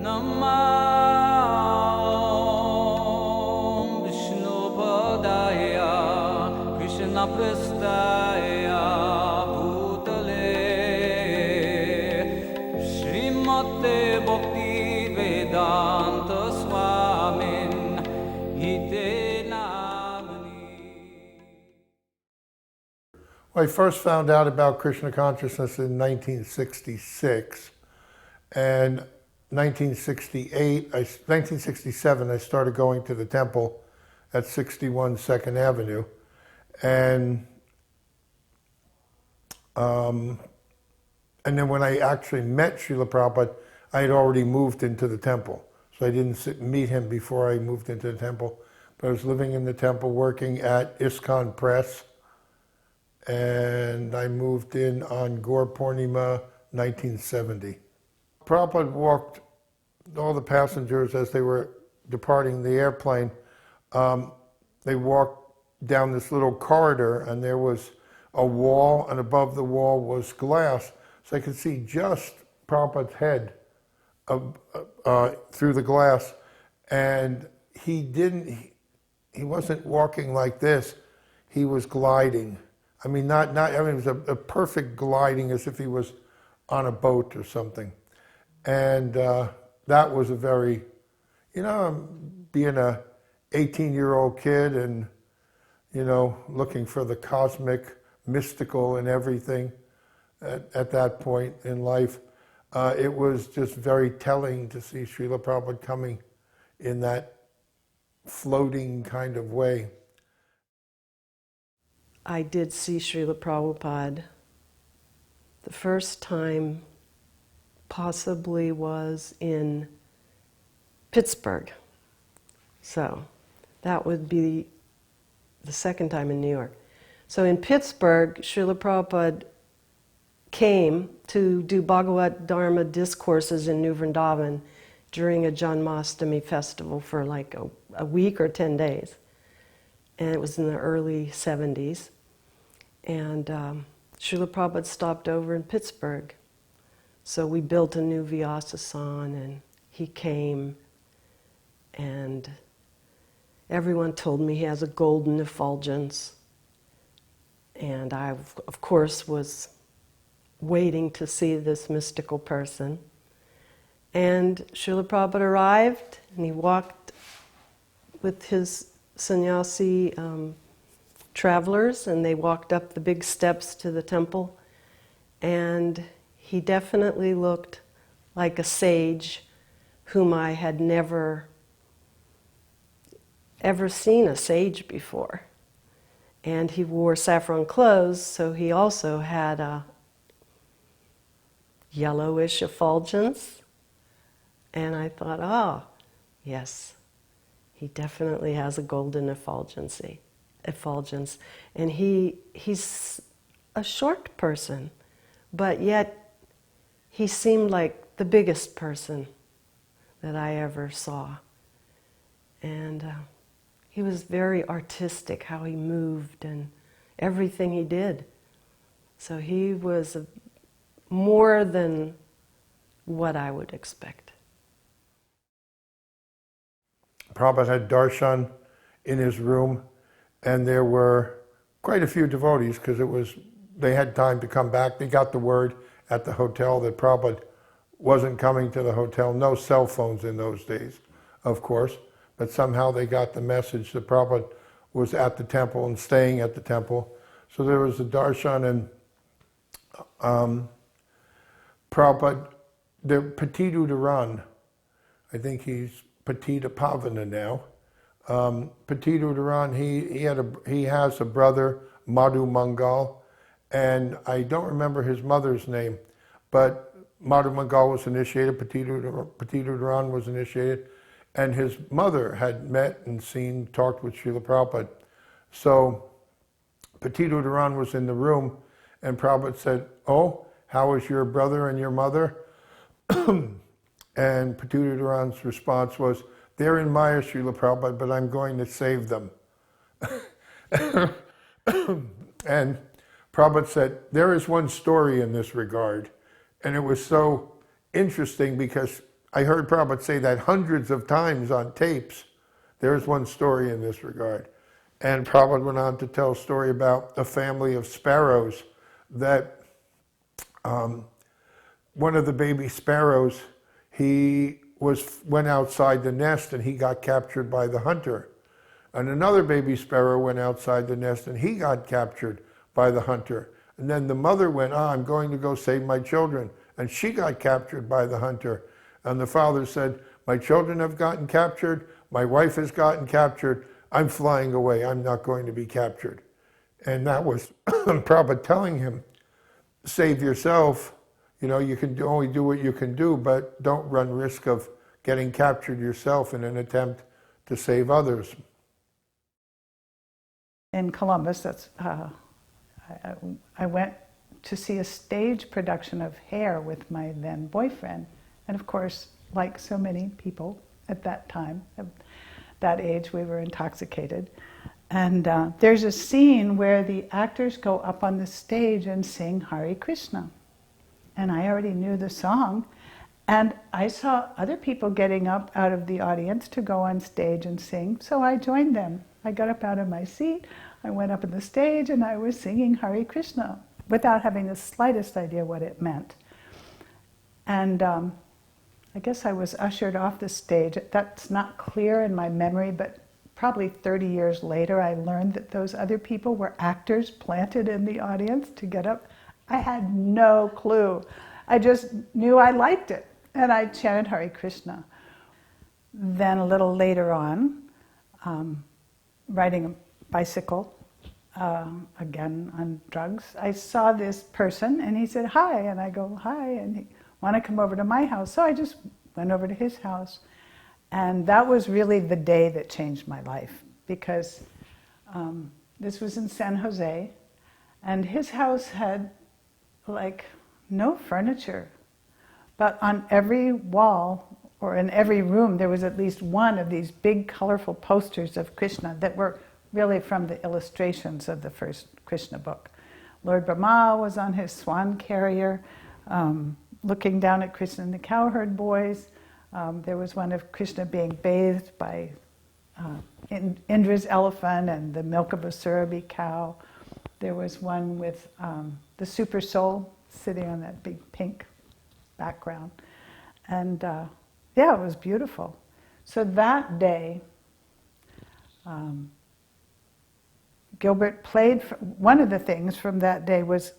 Namah Vishnu Padaya Krishna Prestaya Bhutale Srimate Bhakti Vedanta Swamin Hite Namani. I first found out about Krishna consciousness in 1966, and 1967, I started going to the temple at 61 2nd Avenue, and then when I actually met Srila Prabhupada, I had already moved into the temple, so I didn't meet him before I moved into the temple. But I was living in the temple, working at ISKCON Press, and I moved in on Gaur Purnima, 1970. Prabhupada walked all the passengers as they were departing the airplane. They walked down this little corridor, and there was a wall, and above the wall was glass, so I could see just Prabhupada's head through the glass. And he wasn't walking like this. He was gliding. I mean, it was a perfect gliding, as if he was on a boat or something. And that was a very, being a 18-year-old kid and, looking for the cosmic, mystical and everything at that point in life, it was just very telling to see Srila Prabhupada coming in that floating kind of way. I did see Srila Prabhupada. The first time possibly was in Pittsburgh. So that would be the second time in New York. So in Pittsburgh, Srila Prabhupada came to do Bhagavad Dharma discourses in New Vrindavan during a Janmashtami festival for like a week or 10 days. And it was in the early 70s. And Srila Prabhupada stopped over in Pittsburgh. So we built a new Vyasasan, and he came, and everyone told me he has a golden effulgence. And I, of course, was waiting to see this mystical person. And Srila Prabhupada arrived, and he walked with his sannyasi travelers, and they walked up the big steps to the temple. And he definitely looked like a sage whom I had never ever seen a sage before. And he wore saffron clothes, so he also had a yellowish effulgence. And I thought, oh, yes, he definitely has a golden effulgence. And he's a short person, but yet he seemed like the biggest person that I ever saw. And he was very artistic, how he moved and everything he did. So he was more than what I would expect. Prabhupada had Darshan in his room, and there were quite a few devotees, because they had time to come back. They got the word at the hotel that Prabhupada wasn't coming to the hotel. No cell phones in those days, of course, but somehow they got the message that Prabhupada was at the temple and staying at the temple. So there was a Darshan, and Prabhupada, the Patitu Dharan, I think he's Patita Pavana now. Patitu Dharan, he has a brother, Madhu Mangal, and I don't remember his mother's name, but Madhu Mangal was initiated, Patitu Dharan was initiated, and his mother had met and talked with Srila Prabhupada. So Patitu Dharan was in the room, and Prabhupada said, "Oh, how is your brother and your mother?" And Patitu Dharan's response was, "They're in Maya, Srila Prabhupada, but I'm going to save them." And Prabhupada said, "There is one story in this regard." And it was so interesting because I heard Prabhupada say that hundreds of times on tapes. There's one story in this regard. And Prabhupada went on to tell a story about a family of sparrows that one of the baby sparrows, went outside the nest and he got captured by the hunter. And another baby sparrow went outside the nest and he got captured by the hunter. And then the mother went, I'm going to go save my children. And she got captured by the hunter. And the father said, my children have gotten captured, my wife has gotten captured, I'm flying away, I'm not going to be captured. And that was Prabhupada telling him, save yourself, you can only do what you can do, but don't run risk of getting captured yourself in an attempt to save others. In Columbus, I went to see a stage production of Hair with my then boyfriend. And of course, like so many people at that time, at that age, we were intoxicated. And there's a scene where the actors go up on the stage and sing Hare Krishna. And I already knew the song. And I saw other people getting up out of the audience to go on stage and sing, so I joined them. I got up out of my seat, I went up on the stage, and I was singing Hare Krishna without having the slightest idea what it meant. And I guess I was ushered off the stage. That's not clear in my memory, but probably 30 years later, I learned that those other people were actors planted in the audience to get up. I had no clue. I just knew I liked it, and I chanted Hare Krishna. Then a little later on, riding a bicycle, again on drugs, I saw this person, and he said, hi, and I go, hi, and he wanted to come over to my house, so I just went over to his house. And that was really the day that changed my life, because this was in San Jose, and his house had like no furniture, but on every wall or in every room there was at least one of these big colorful posters of Krishna that were really from the illustrations of the first Krishna book. Lord Brahma was on his swan carrier, looking down at Krishna and the cowherd boys. There was one of Krishna being bathed by Indra's elephant and the milk of a Surabhi cow. There was one with the Super Soul sitting on that big pink background. And yeah, it was beautiful. So that day, Gilbert played, one of the things from that day was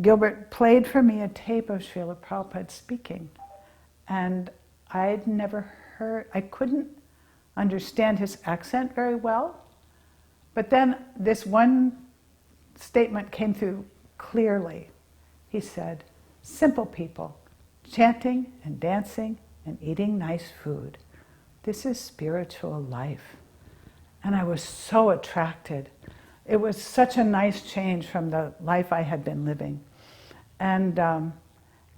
Gilbert played for me a tape of Srila Prabhupada speaking. And I'd never heard, I couldn't understand his accent very well, but then this one statement came through clearly. He said, simple people, chanting and dancing and eating nice food. This is spiritual life. And I was so attracted. It was such a nice change from the life I had been living. And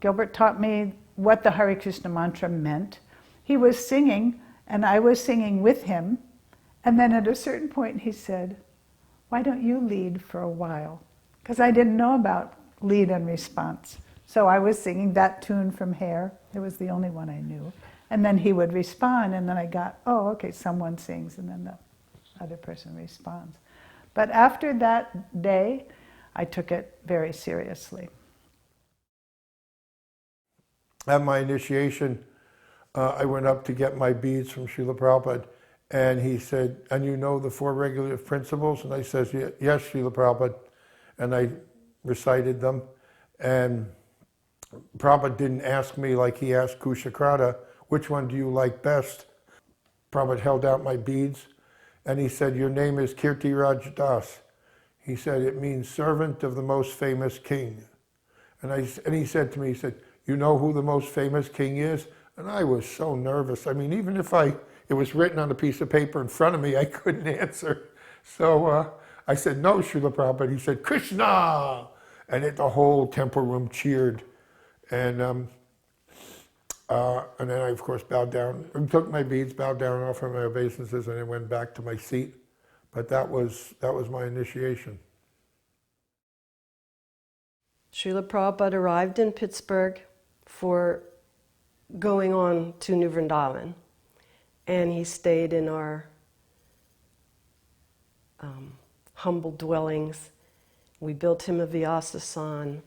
Gilbert taught me what the Hare Krishna mantra meant. He was singing, and I was singing with him. And then at a certain point he said, why don't you lead for a while? Because I didn't know about lead and response. So I was singing that tune from Hair. It was the only one I knew. And then he would respond, and then I got, oh, okay, someone sings, and then the other person responds. But after that day, I took it very seriously. At my initiation, I went up to get my beads from Srila Prabhupada, and he said, and you know the four regulative principles? And I said, yes, Srila Prabhupada. And I recited them. And Prabhupada didn't ask me like he asked Kushakrata, which one do you like best? Prabhupada held out my beads, and he said, your name is Kirtiraja Das. He said, it means servant of the most famous king. And he said to me, he said, you know who the most famous king is? And I was so nervous. I mean, even if it was written on a piece of paper in front of me, I couldn't answer. So I said, no, Srila Prabhupada. He said, Krishna! And the whole temple room cheered. And then I, of course, bowed down, and took my beads, bowed down, offered my obeisances, and then went back to my seat. But that was my initiation. Srila Prabhupada arrived in Pittsburgh for going on to New Vrindavan. And he stayed in our humble dwellings. We built him a Vyasasan.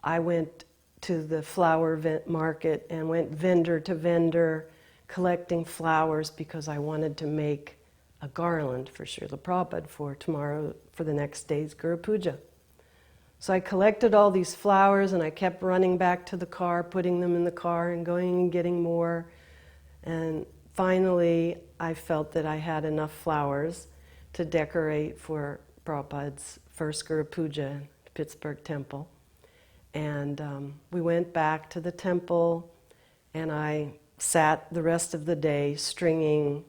I went to the flower market and went vendor to vendor collecting flowers because I wanted to make a garland for Srila Prabhupada for tomorrow, for the next day's Guru Puja. So I collected all these flowers and I kept running back to the car, putting them in the car and going and getting more. And finally, I felt that I had enough flowers to decorate for Prabhupada's first Guru Puja in the Pittsburgh temple. And we went back to the temple and I sat the rest of the day stringing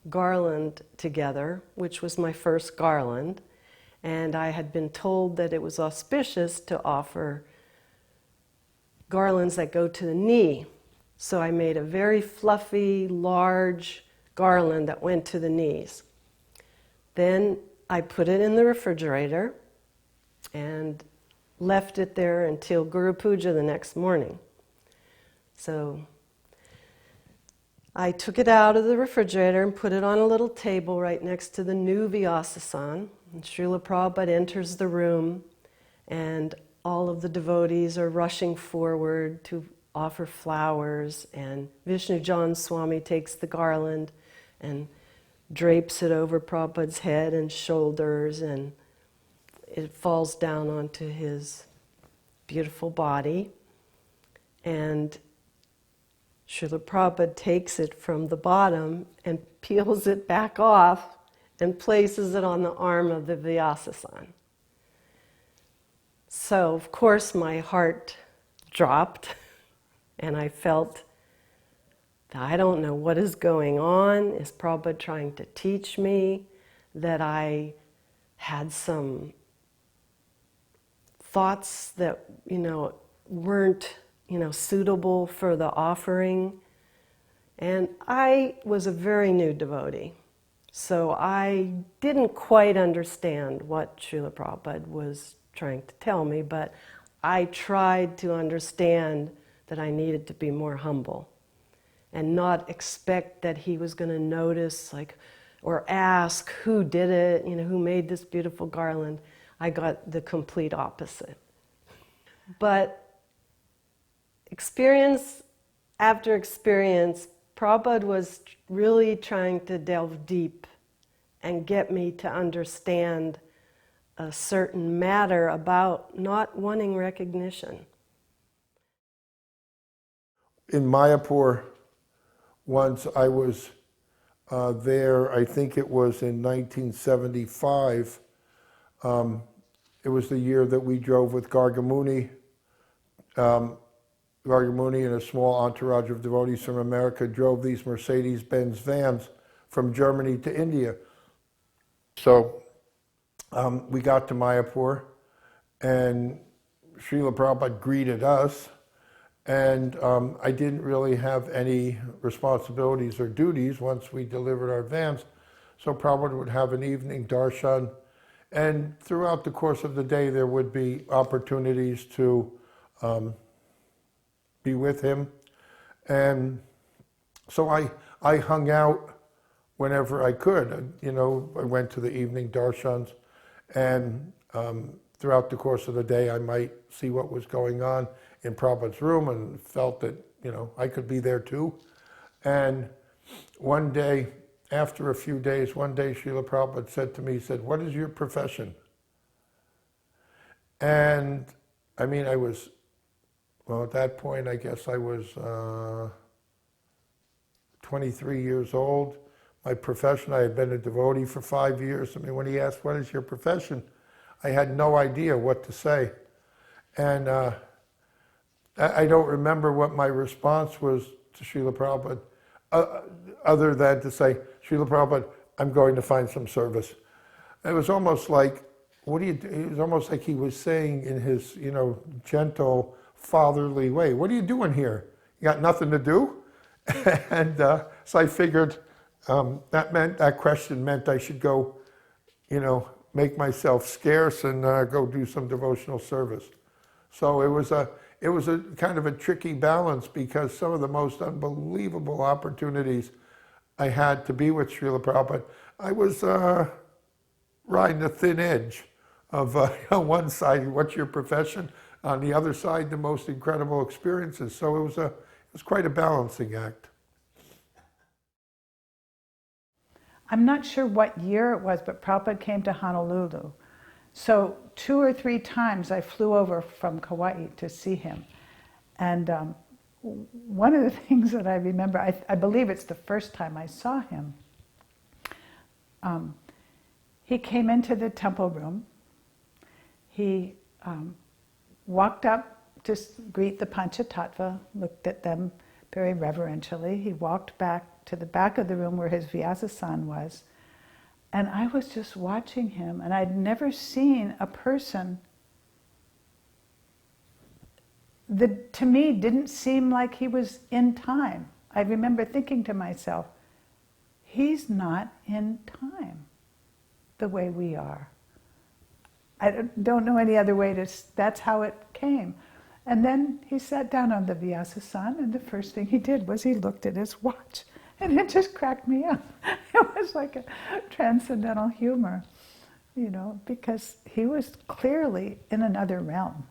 garland together, which was my first garland. And I had been told that it was auspicious to offer garlands that go to the knee. So I made a very fluffy, large garland that went to the knees. Then I put it in the refrigerator and left it there until Guru Puja the next morning. So I took it out of the refrigerator and put it on a little table right next to the new Vyasasan. And Srila Prabhupada enters the room and all of the devotees are rushing forward to offer flowers, and Vishnu Jan Swami takes the garland and drapes it over Prabhupada's head and shoulders, and it falls down onto his beautiful body. And Srila Prabhupada takes it from the bottom and peels it back off and places it on the arm of the Vyasasan. So, of course, my heart dropped and I felt that I don't know what is going on. Is Prabhupada trying to teach me that I had some thoughts that, weren't, suitable for the offering? And I was a very new devotee, so I didn't quite understand what Srila Prabhupada was trying to tell me, but I tried to understand that I needed to be more humble and not expect that he was going to notice, or ask who did it, who made this beautiful garland. I got the complete opposite. But experience after experience, Prabhupada was really trying to delve deep and get me to understand a certain matter about not wanting recognition. In Mayapur, once I was there, I think it was in 1975. It was the year that we drove with Gargamuni. Gargamuni and a small entourage of devotees from America drove these Mercedes-Benz vans from Germany to India. So we got to Mayapur and Srila Prabhupada greeted us. And I didn't really have any responsibilities or duties once we delivered our vans. So Prabhupada would have an evening darshan. And throughout the course of the day, there would be opportunities to be with him. And so I hung out whenever I could. I went to the evening darshans. And throughout the course of the day, I might see what was going on in Prabhupada's room and felt that, I could be there too. And one day, after a few days, one day Srila Prabhupada said to me, he said, "What is your profession?" And I was, at that point, I guess I was 23 years old. My profession, I had been a devotee for 5 years. When he asked, "What is your profession?" I had no idea what to say. And I don't remember what my response was to Srila Prabhupada, other than to say, "Srila Prabhupada, I'm going to find some service." It was almost like, what do you do? It was almost like he was saying in his, gentle, fatherly way, "What are you doing here? You got nothing to do?" And so I figured that question meant I should go, make myself scarce and go do some devotional service. So it it was a kind of a tricky balance because some of the most unbelievable opportunities I had to be with Srila Prabhupada, I was riding the thin edge of on one side, what's your profession? On the other side, the most incredible experiences. So it was quite a balancing act. I'm not sure what year it was, but Prabhupada came to Honolulu. So 2 or 3 times I flew over from Kauai to see him. And one of the things that I remember, I believe it's the first time I saw him, he came into the temple room. He walked up to greet the Panchatattva, looked at them very reverentially. He walked back to the back of the room where his Vyasasan was. And I was just watching him, and I'd never seen a person that, to me, didn't seem like he was in time. I remember thinking to myself, he's not in time the way we are. I don't know any other way to, that's how it came. And then he sat down on the Vyasasan, and the first thing he did was he looked at his watch. And it just cracked me up. It was like a transcendental humor, you know, because he was clearly in another realm.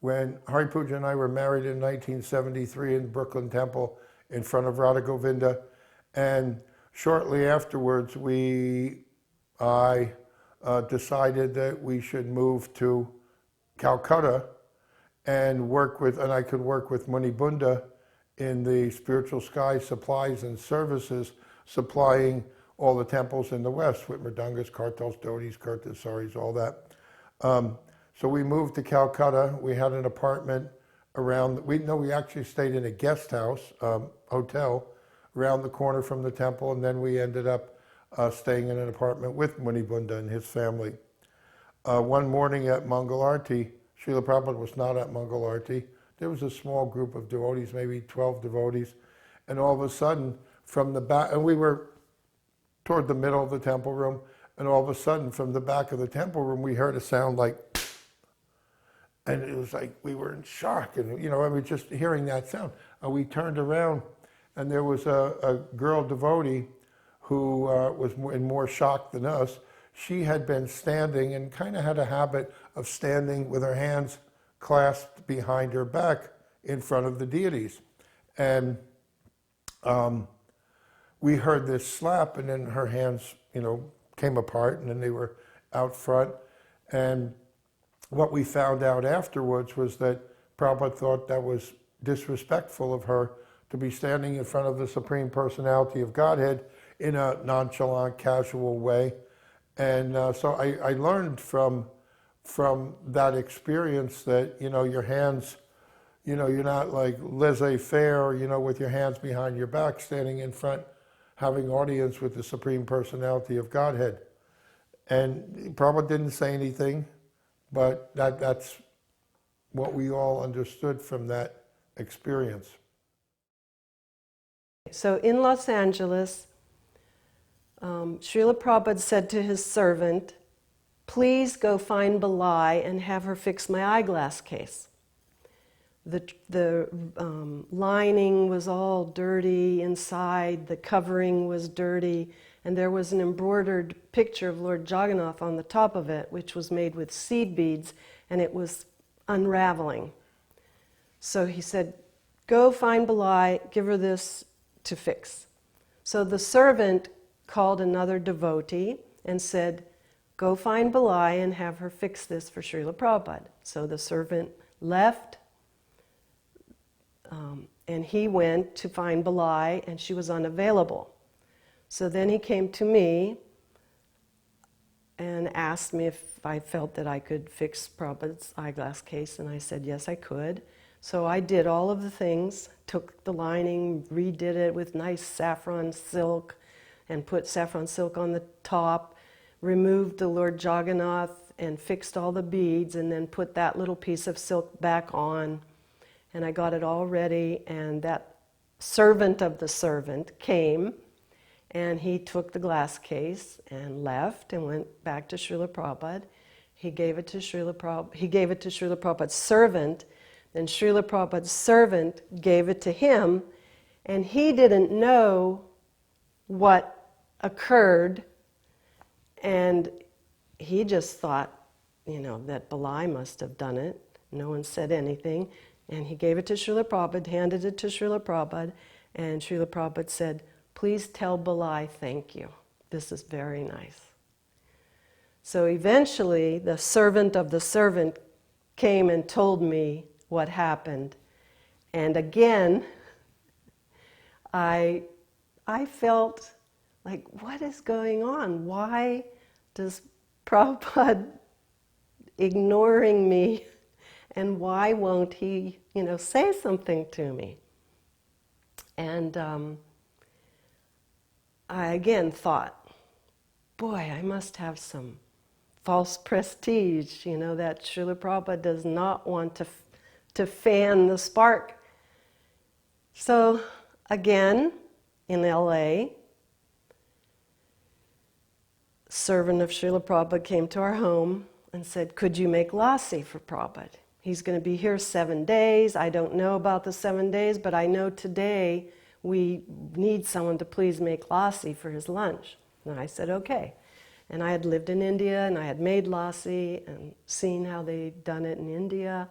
When Haripuja and I were married in 1973 in Brooklyn Temple in front of Radha Govinda, and shortly afterwards I decided that we should move to Calcutta and I could work with Muni Bunda in the spiritual sky supplies and services, supplying all the temples in the West with mridangas, kartals, dhotis, kirtas, saris, all that. So we moved to Calcutta. We had an apartment we actually stayed in a guest house, hotel, around the corner from the temple, and then we ended up staying in an apartment with Muni Bunda and his family. One morning at Mangal Arti, Srila Prabhupada was not at Mangal Arti. There was a small group of devotees, maybe 12 devotees, and all of a sudden from the back, and we were toward the middle of the temple room, and all of a sudden from the back of the temple room we heard a sound like, and it was like we were in shock, and you know, I mean, just hearing that sound. And we turned around, and there was a girl devotee who was in more shock than us. She had been standing and kind of had a habit of standing with her hands clasped behind her back in front of the deities. And we heard this slap, and then her hands, you know, came apart, and then they were out front. And what we found out afterwards was that Prabhupada thought that was disrespectful of her to be standing in front of the Supreme Personality of Godhead in a nonchalant, casual way. And so I learned from that experience that, you know, your hands, you know, you're not like laissez-faire, you know, with your hands behind your back, standing in front, having audience with the Supreme Personality of Godhead. And Prabhupada didn't say anything, but that's what we all understood from that experience. So in Los Angeles, Srila Prabhupada said to his servant, "Please go find Balai and have her fix my eyeglass case." The lining was all dirty inside, the covering was dirty, and there was an embroidered picture of Lord Jagannath on the top of it, which was made with seed beads, and it was unraveling. So he said, "Go find Balai, give her this to fix." So the servant called another devotee and said, "Go find Balai and have her fix this for Srila Prabhupada." So the servant left, and he went to find Balai, and she was unavailable. So then he came to me and asked me if I felt that I could fix Prabhupada's eyeglass case, and I said yes, I could. So I did all of the things, took the lining, redid it with nice saffron silk, and put saffron silk on the top, removed the Lord Jagannath and fixed all the beads, and then put that little piece of silk back on, and I got it all ready, and that servant of the servant came, and he took the glass case and left and went back to Srila Prabhupada. He gave it to he gave it to Srila Prabhupada's servant, then Srila Prabhupada's servant gave it to him, and he didn't know what occurred, and he just thought, that Balai must have done it. No one said anything, and he gave it to Srila Prabhupada, handed it to Srila Prabhupada, and Srila Prabhupada said, "Please tell Balai thank you. This is very nice." So eventually, the servant of the servant came and told me what happened. And again, I felt like, what is going on? Why does Prabhupada ignoring me, and why won't he, say something to me? And I again thought, boy, I must have some false prestige, that Srila Prabhupada does not want to fan the spark. So again, in LA, servant of Srila Prabhupada came to our home and said, "Could you make lassi for Prabhupada? He's going to be here 7 days. I don't know about the 7 days, but I know today we need someone to please make lassi for his lunch." And I said, okay. And I had lived in India, and I had made lassi and seen how they'd done it in India.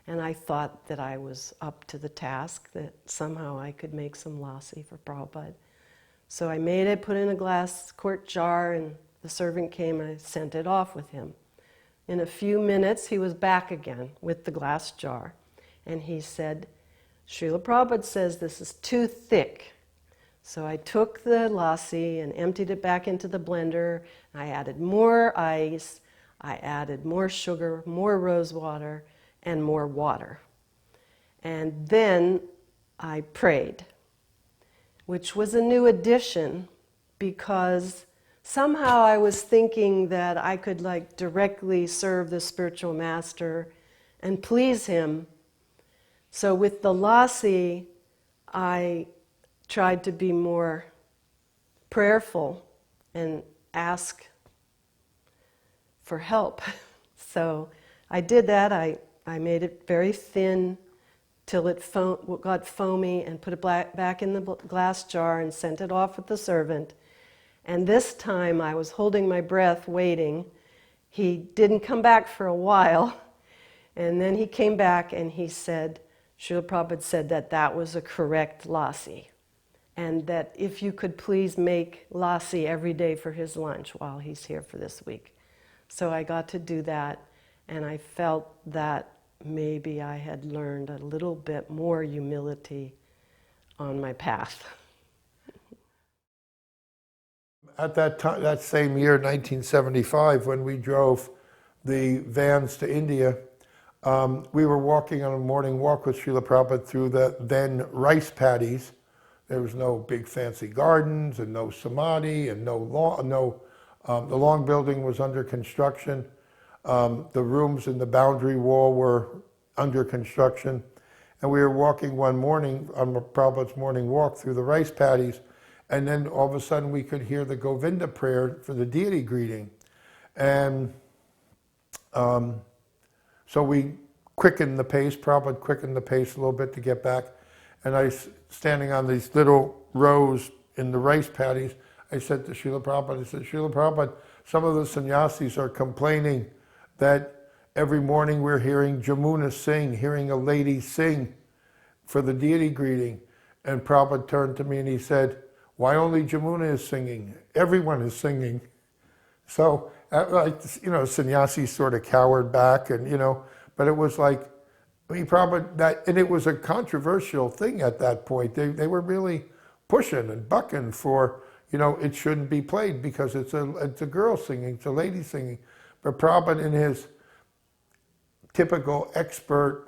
And I thought that I was up to the task, that somehow I could make some lassi for Prabhupada. So I made it, put it in a glass quart jar, and the servant came and I sent it off with him. In a few minutes, he was back again with the glass jar. And he said, "Srila Prabhupada says this is too thick." So I took the lassi and emptied it back into the blender. I added more ice, I added more sugar, more rose water, and more water. And then I prayed, which was a new addition because somehow I was thinking that I could directly serve the spiritual master and please him. So with the lassi, I tried to be more prayerful and ask for help. So I did that. I made it very thin till it got foamy and put it back in the glass jar and sent it off with the servant. And this time I was holding my breath waiting. He didn't come back for a while. And then he came back and he said, Srila Prabhupada said that was a correct lassi. And that if you could please make lassi every day for his lunch while he's here for this week. So I got to do that, and I felt that maybe I had learned a little bit more humility on my path. At that time, that same year, 1975, when we drove the vans to India, we were walking on a morning walk with Srila Prabhupada through the then rice paddies. There was no big fancy gardens and no samadhi and the long building was under construction. The rooms in the boundary wall were under construction. And we were walking one morning on Prabhupada's morning walk through the rice paddies, and then all of a sudden we could hear the Govinda prayer for the deity greeting. And so we quickened the pace, Prabhupada quickened the pace a little bit to get back. And I, standing on these little rows in the rice paddies, I said to Srila Prabhupada, I said, Srila Prabhupada, some of the sannyasis are complaining that every morning we're hearing Jamuna sing, hearing a lady sing for the deity greeting. And Prabhupada turned to me and he said, why only Jamuna is singing? Everyone is singing. So, sannyasis sort of cowered back and, but it was like, Prabhupada, and it was a controversial thing at that point. They were really pushing and bucking for, it shouldn't be played because it's a girl singing, it's a lady singing. But Prabhupada, in his typical expert,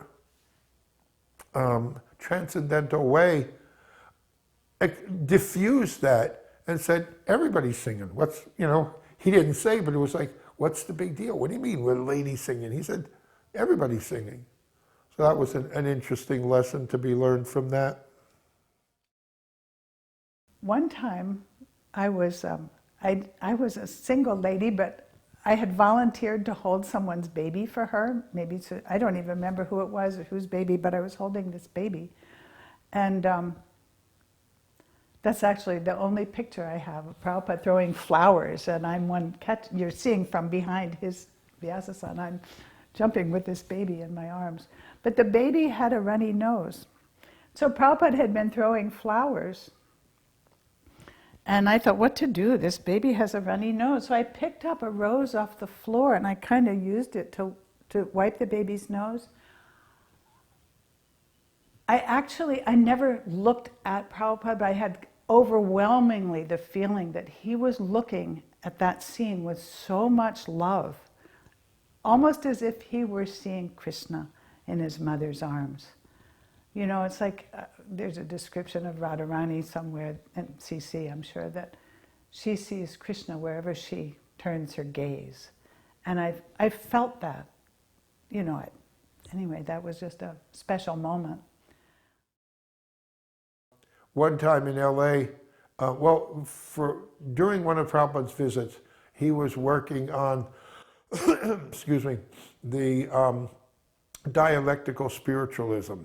transcendental way, diffused that and said, everybody's singing. He didn't say, but it was like, what's the big deal? What do you mean we're ladies singing? He said, everybody's singing. So that was an interesting lesson to be learned from that. One time, I was a single lady, but I had volunteered to hold someone's baby for her. Maybe I don't even remember who it was or whose baby, but I was holding this baby. And that's actually the only picture I have of Prabhupada throwing flowers, and I'm one you're seeing from behind his Vyasa-san. I'm jumping with this baby in my arms. But the baby had a runny nose. So Prabhupada had been throwing flowers. And I thought, what to do? This baby has a runny nose. So I picked up a rose off the floor and I kind of used it to wipe the baby's nose. I never looked at Prabhupada, but I had overwhelmingly the feeling that he was looking at that scene with so much love, almost as if he were seeing Krishna in his mother's arms. You know, it's like there's a description of Radharani somewhere in CC, I'm sure, that she sees Krishna wherever she turns her gaze. And I felt that, you know. Anyway, that was just a special moment. One time in LA, during one of Prabhupada's visits, he was working on, excuse me, the dialectical spiritualism.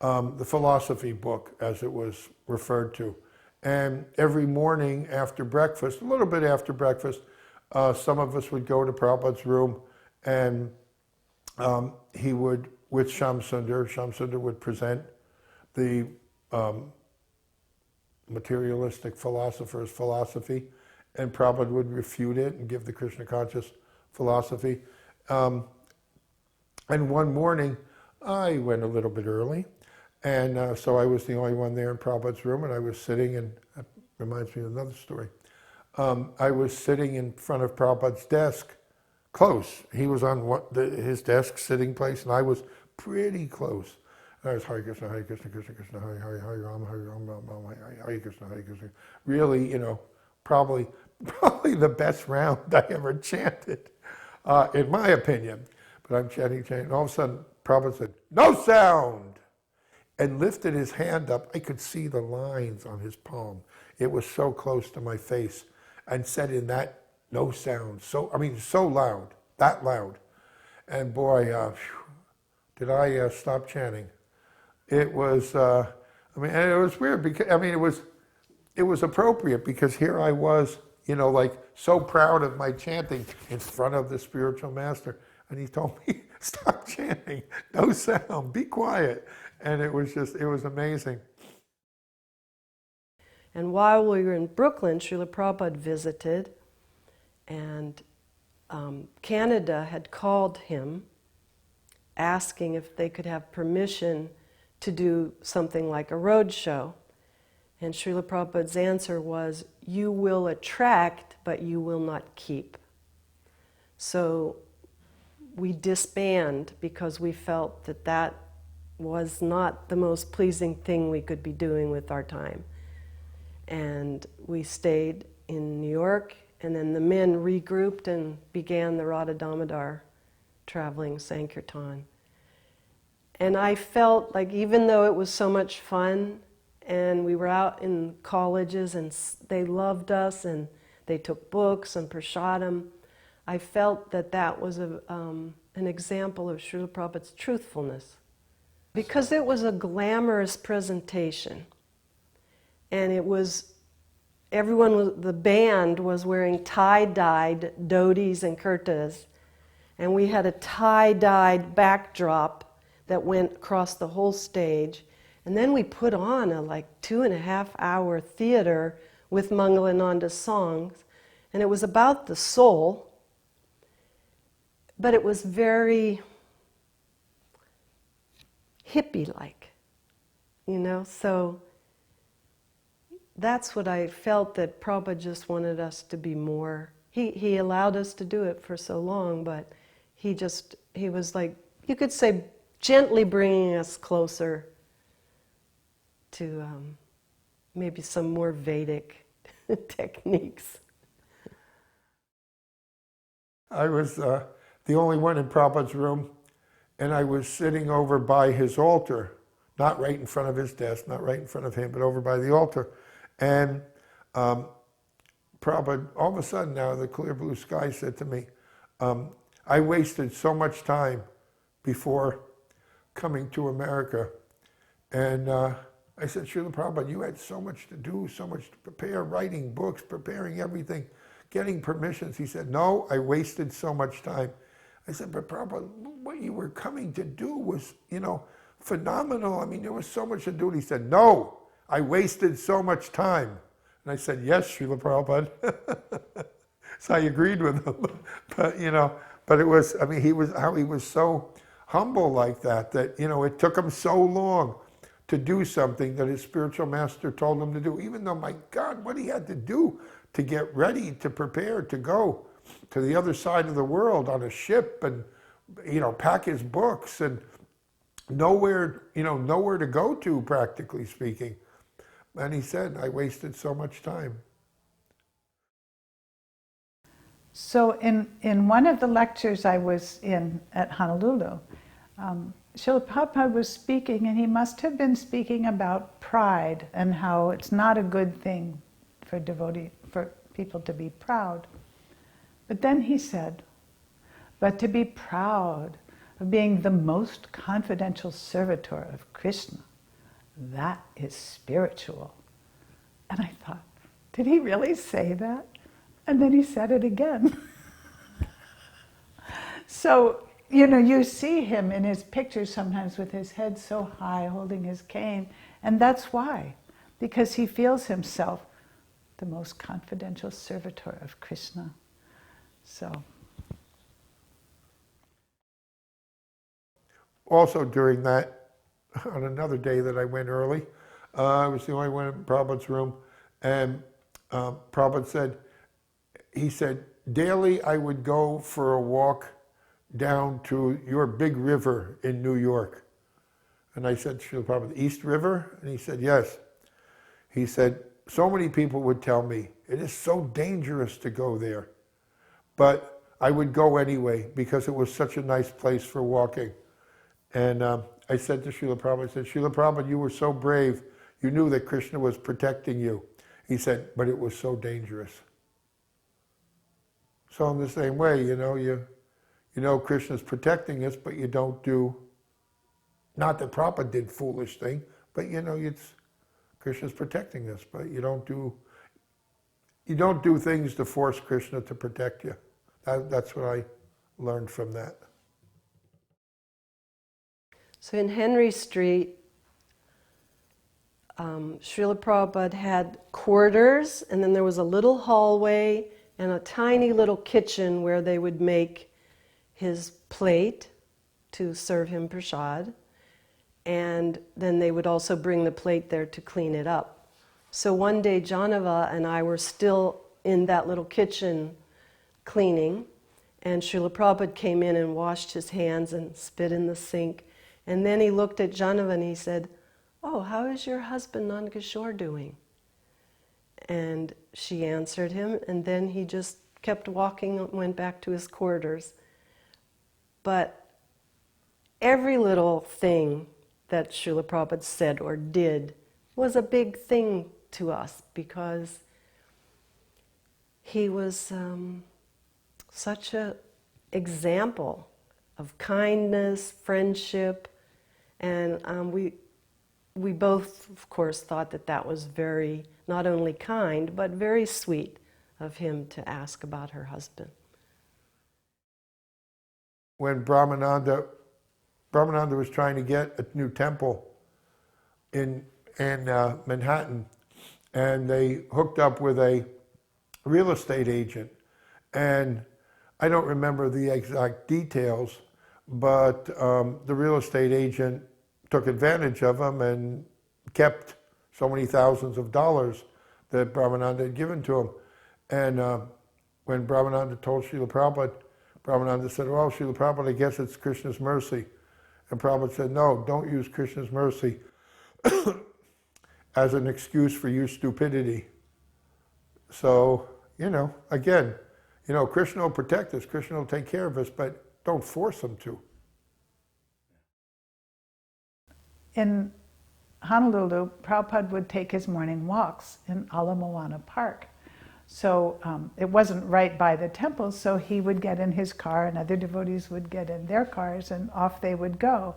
The philosophy book, as it was referred to. And every morning after breakfast, a little bit after breakfast, some of us would go to Prabhupada's room, and he would, with Shamsundar would present the materialistic philosopher's philosophy, and Prabhupada would refute it and give the Krishna conscious philosophy. And one morning, I went a little bit early, and so I was the only one there in Prabhupada's room, and I was sitting, and that reminds me of another story. I was sitting in front of Prabhupada's desk, close. He was on his desk sitting place, and I was pretty close. And I was Hare Krishna, Krishna Krishna, Hare Hare, Hare Rama, Rama, Hare Krishna, Hare Krishna. Really, you know, probably the best round I ever chanted, in my opinion. But I'm chanting, and all of a sudden, Prabhupada said, "No sound!" and lifted his hand up. I could see the lines on his palm. It was so close to my face, and said in that no sound, so loud, that loud. And boy, did I stop chanting. It was, and it was weird because, it was appropriate because here I was, you know, like so proud of my chanting in front of the spiritual master. And he told me, stop chanting, no sound, be quiet. And it was amazing. And while we were in Brooklyn, Srila Prabhupada visited, and Canada had called him asking if they could have permission to do something like a road show. And Srila Prabhupada's answer was, "You will attract, but you will not keep." So we disbanded because we felt that that was not the most pleasing thing we could be doing with our time. And we stayed in New York, and then the men regrouped and began the Radha Damodar traveling Sankirtan. And I felt like even though it was so much fun, and we were out in colleges and they loved us and they took books and prasadam, I felt that that was an example of Srila Prabhupada's truthfulness. Because it was a glamorous presentation. And it was, the band was wearing tie-dyed dhotis and kurtas. And we had a tie-dyed backdrop that went across the whole stage. And then we put on a 2.5-hour theater with Mangalananda songs. And it was about the soul, but it was very hippie-like, you know? So that's what I felt, that Prabhupada just wanted us to be more. He allowed us to do it for so long, but he was like, you could say, gently bringing us closer to maybe some more Vedic techniques. I was the only one in Prabhupada's room, and I was sitting over by his altar, not right in front of his desk, not right in front of him, but over by the altar. And Prabhupada, all of a sudden now, the clear blue sky said to me, I wasted so much time before coming to America. And I said, Srila Prabhupada, you had so much to do, so much to prepare, writing books, preparing everything, getting permissions. He said, no, I wasted so much time. I said, but Prabhupada, what you were coming to do was, phenomenal. I mean, there was so much to do. And he said, no, I wasted so much time. And I said, yes, Srila Prabhupada. So I agreed with him. But it was, I mean, he was so humble like that, it took him so long to do something that his spiritual master told him to do, even though, my God, what he had to do to get ready, to prepare, to go to the other side of the world on a ship and, pack his books and nowhere to go to, practically speaking. And he said, I wasted so much time. So in one of the lectures I was in at Honolulu, Srila Prabhupada was speaking, and he must have been speaking about pride and how it's not a good thing for people to be proud. But then he said, but to be proud of being the most confidential servitor of Krishna, that is spiritual. And I thought, did he really say that? And then he said it again. So, you see him in his pictures sometimes with his head so high, holding his cane. And that's why. Because he feels himself the most confidential servitor of Krishna. So. Also during that, on another day that I went early, I was the only one in Prabhupada's room. And Prabhupada said, daily I would go for a walk down to your big river in New York. And I said, Srila Prabhupada, East River? And he said, yes. He said, so many people would tell me, it is so dangerous to go there. But I would go anyway because it was such a nice place for walking. And I said to Srila Prabhupada, I said, Srila Prabhupada, you were so brave. You knew that Krishna was protecting you. He said, but it was so dangerous. So in the same way, Krishna's protecting us, but you don't do, not that Prabhupada did foolish thing, but it's Krishna's protecting us, but you don't do things to force Krishna to protect you. That's what I learned from that. So in Henry Street, Srila Prabhupada had quarters, and then there was a little hallway and a tiny little kitchen where they would make his plate to serve him prasad, and then they would also bring the plate there to clean it up. So one day Janava and I were still in that little kitchen cleaning, and Srila Prabhupada came in and washed his hands and spit in the sink, and then he looked at Janava and he said, oh, how is your husband Nandakishore doing? And she answered him, and then he just kept walking and went back to his quarters. But every little thing that Srila Prabhupada said or did was a big thing to us because he was such an example of kindness, friendship, and we both, of course, thought that was very, not only kind, but very sweet of him to ask about her husband. When Brahmananda was trying to get a new temple in Manhattan, and they hooked up with a real estate agent. And I don't remember the exact details, but the real estate agent took advantage of him and kept so many thousands of dollars that Brahmananda had given to him. And when Brahmananda told Srila Prabhupada, Brahmananda said, well, Srila Prabhupada, I guess it's Krishna's mercy. And Prabhupada said, no, don't use Krishna's mercy as an excuse for your stupidity. So, again, Krishna will protect us, Krishna will take care of us, but don't force him to. In Honolulu, Prabhupada would take his morning walks in Ala Moana Park. So it wasn't right by the temple, so he would get in his car and other devotees would get in their cars and off they would go.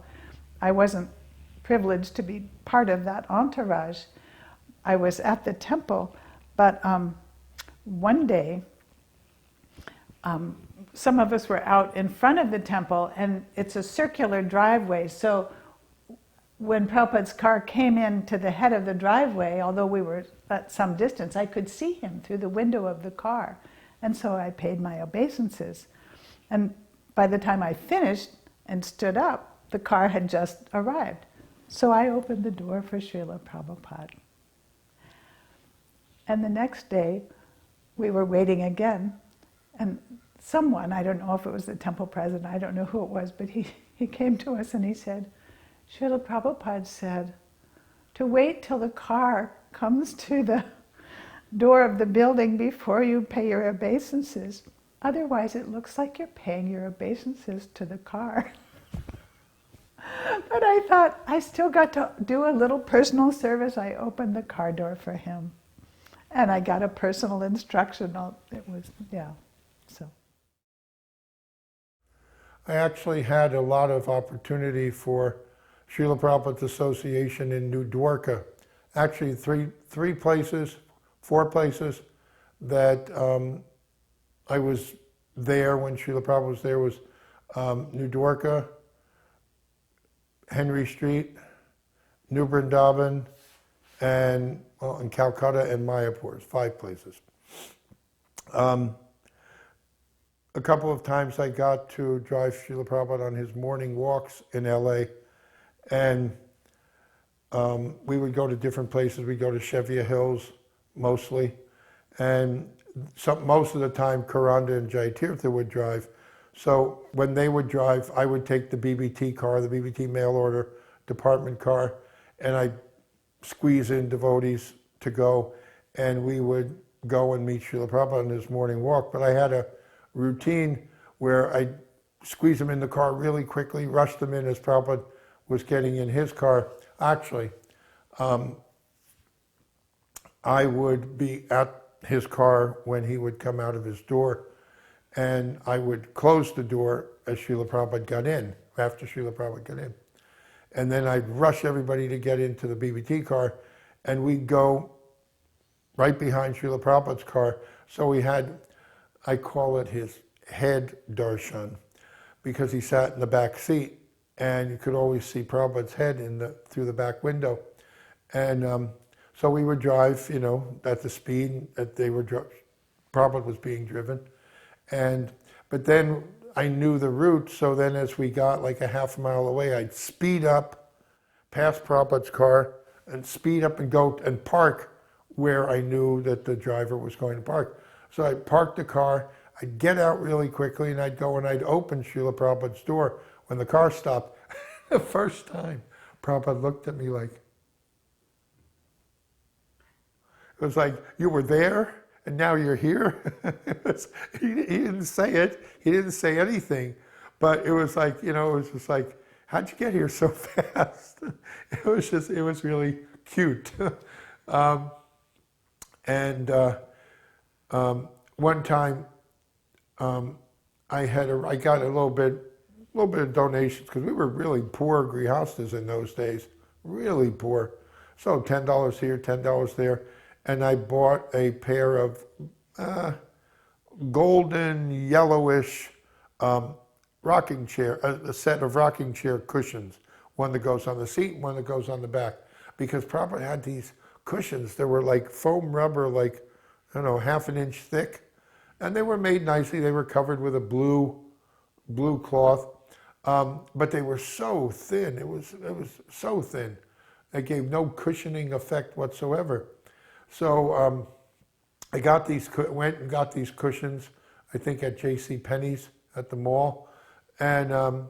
I wasn't privileged to be part of that entourage. I was at the temple, but one day some of us were out in front of the temple, and it's a circular driveway, so when Prabhupada's car came in to the head of the driveway, although we were at some distance, I could see him through the window of the car. And so I paid my obeisances. And by the time I finished and stood up, the car had just arrived. So I opened the door for Srila Prabhupada. And the next day, we were waiting again, and someone, I don't know if it was the temple president, I don't know who it was, but he came to us and he said, Srila Prabhupada said, to wait till the car comes to the door of the building before you pay your obeisances. Otherwise, it looks like you're paying your obeisances to the car. But I thought, I still got to do a little personal service. I opened the car door for him. And I got a personal instruction. It was, yeah, so. I actually had a lot of opportunity for Srila Prabhupada's association in New Dwarka. Actually, four places that I was there when Srila Prabhupada was there was New Dwarka, Henry Street, New Vrindavan, and in Calcutta and Mayapur, 5 places. A couple of times I got to drive Srila Prabhupada on his morning walks in LA, and we would go to different places. We'd go to Shevia Hills mostly, and most of the time Karanda and Jaitirtha would drive. So when they would drive, I would take the BBT car, the BBT mail order department car, and I'd squeeze in devotees to go, and we would go and meet Srila Prabhupada on his morning walk. But I had a routine where I'd squeeze them in the car really quickly, rush them in as Prabhupada was getting in his car. Actually, I would be at his car when he would come out of his door, and I would close the door as Srila Prabhupada got in, after Srila Prabhupada got in. And then I'd rush everybody to get into the BBT car, and we'd go right behind Srila Prabhupada's car. So we had, I call it his head darshan, because he sat in the back seat, and you could always see Prabhupada's head through the back window. And so we would drive, at the speed that Prabhupada was being driven. But then I knew the route, so then as we got like a half a mile away, I'd speed up past Prabhupada's car and speed up and go and park where I knew that the driver was going to park. So I'd park the car, I'd get out really quickly, and I'd go and I'd open Srila Prabhupada's door. When the car stopped, the first time, Prabhupada looked at me like, it was like, you were there? And now you're here? He didn't say it. He didn't say anything. But it was like, it was just like, how'd you get here so fast? It was really cute. One time, I got a little bit of donations, because we were really poor grihastas in those days, really poor. So $10 here, $10 there. And I bought a pair of golden yellowish rocking chair, a set of rocking chair cushions, one that goes on the seat and one that goes on the back. Because Prabhupada had these cushions that were like foam rubber, like, half an inch thick. And they were made nicely. They were covered with a blue cloth. But they were so thin. It was so thin. They gave no cushioning effect whatsoever. So I went and got these cushions, I think at J.C. Penney's at the mall, and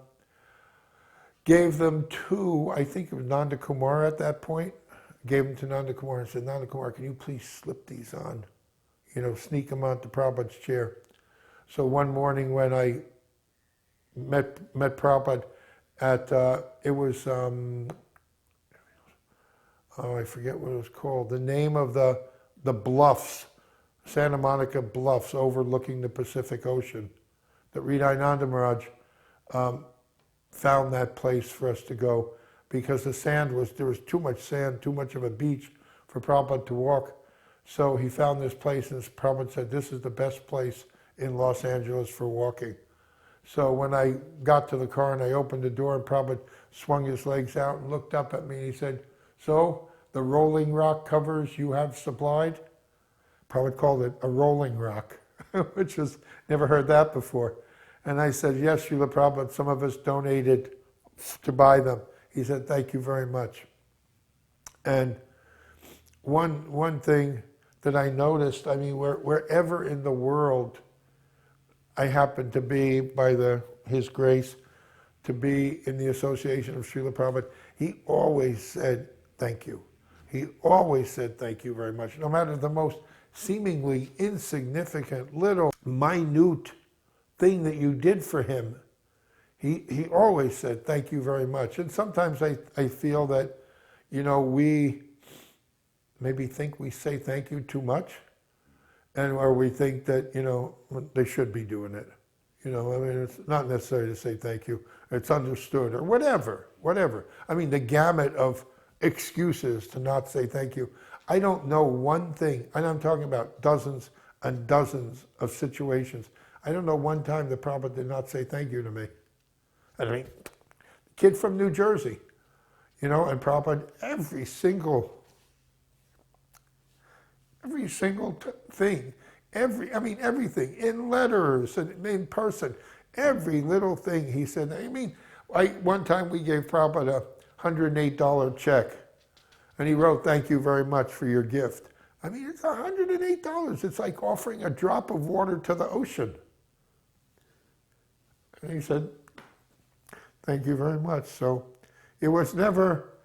gave them to, I think it was Nanda Kumar at that point. Gave them to Nanda Kumar and said, Nanda Kumar, can you please slip these on? Sneak them onto Prabhupada's chair. So one morning when I met Prabhupada at, it was, I forget what it was called. The name of the bluffs Santa Monica Bluffs overlooking the Pacific Ocean, that Hridayananda Maharaj found that place for us to go because there was too much sand, too much of a beach for Prabhupada to walk. So he found this place, and Prabhupada said, this is the best place in Los Angeles for walking. So when I got to the car and I opened the door, and Prabhupada swung his legs out and looked up at me, and he said, so the rolling rock covers you have supplied? Prabhupada called it a rolling rock, which was, never heard that before. And I said, yes, Srila Prabhupada, some of us donated to buy them. He said, thank you very much. And one thing that I noticed, I mean, wherever in the world I happened to be, by His grace, to be in the association of Srila Prabhupada, he always said thank you. He always said thank you very much. No matter the most seemingly insignificant, little, minute thing that you did for him, he always said thank you very much. And sometimes I feel that, we maybe think we say thank you too much, or we think that, they should be doing it. I mean, it's not necessary to say thank you. It's understood, or whatever. I mean, the gamut of excuses to not say thank you. I don't know one thing, and I'm talking about dozens and dozens of situations. I don't know one time that Prabhupada did not say thank you to me. I mean, kid from New Jersey, and Prabhupada, every single thing, everything, in letters and in person, every little thing he said. I mean, one time we gave Prabhupada a $108 check, and he wrote, thank you very much for your gift. I mean, it's $108. It's like offering a drop of water to the ocean. And he said, thank you very much. So it was never,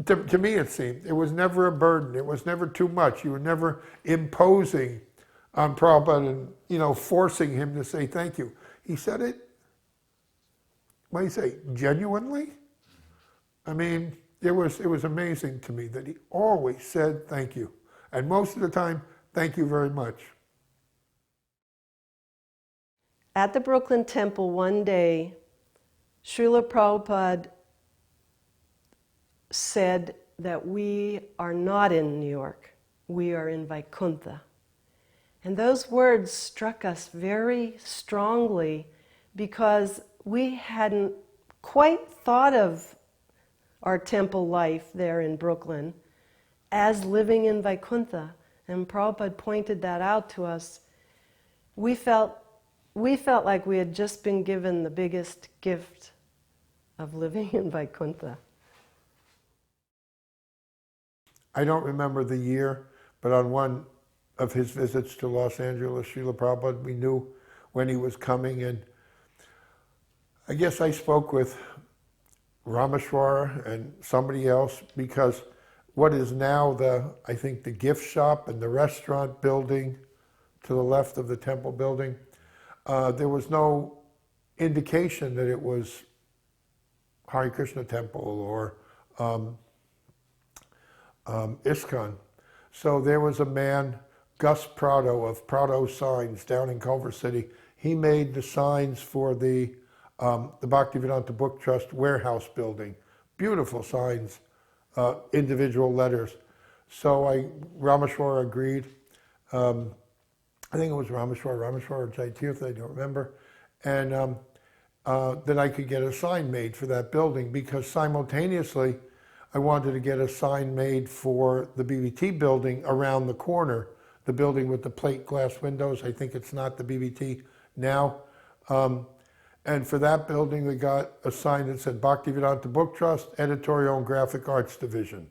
to me it seemed, it was never a burden. It was never too much. You were never imposing on Prabhupada and, forcing him to say thank you. He said it, what do you say, genuinely? I mean, it was amazing to me that he always said thank you. And most of the time, thank you very much. At the Brooklyn Temple one day, Srila Prabhupada said that we are not in New York, we are in Vaikuntha. And those words struck us very strongly because we hadn't quite thought of our temple life there in Brooklyn as living in Vaikuntha. And Prabhupada pointed that out to us. We felt like we had just been given the biggest gift of living in Vaikuntha. I don't remember the year, but on one of his visits to Los Angeles, Srila Prabhupada, we knew when he was coming, and I guess I spoke with Rameshwar and somebody else, because what is now I think the gift shop and the restaurant building to the left of the temple building, there was no indication that it was Hare Krishna Temple or ISKCON. So there was a man, Gus Prado of Prado Signs down in Culver City. He made the signs for the Bhaktivedanta Book Trust warehouse building. Beautiful signs, individual letters. So Rameshwar agreed. I think it was Rameshwar or Jaitirtha, I don't remember. And that I could get a sign made for that building, because simultaneously I wanted to get a sign made for the BBT building around the corner, the building with the plate glass windows. I think it's not the BBT now. And for that building, we got a sign that said Bhaktivedanta Book Trust, Editorial and Graphic Arts Division.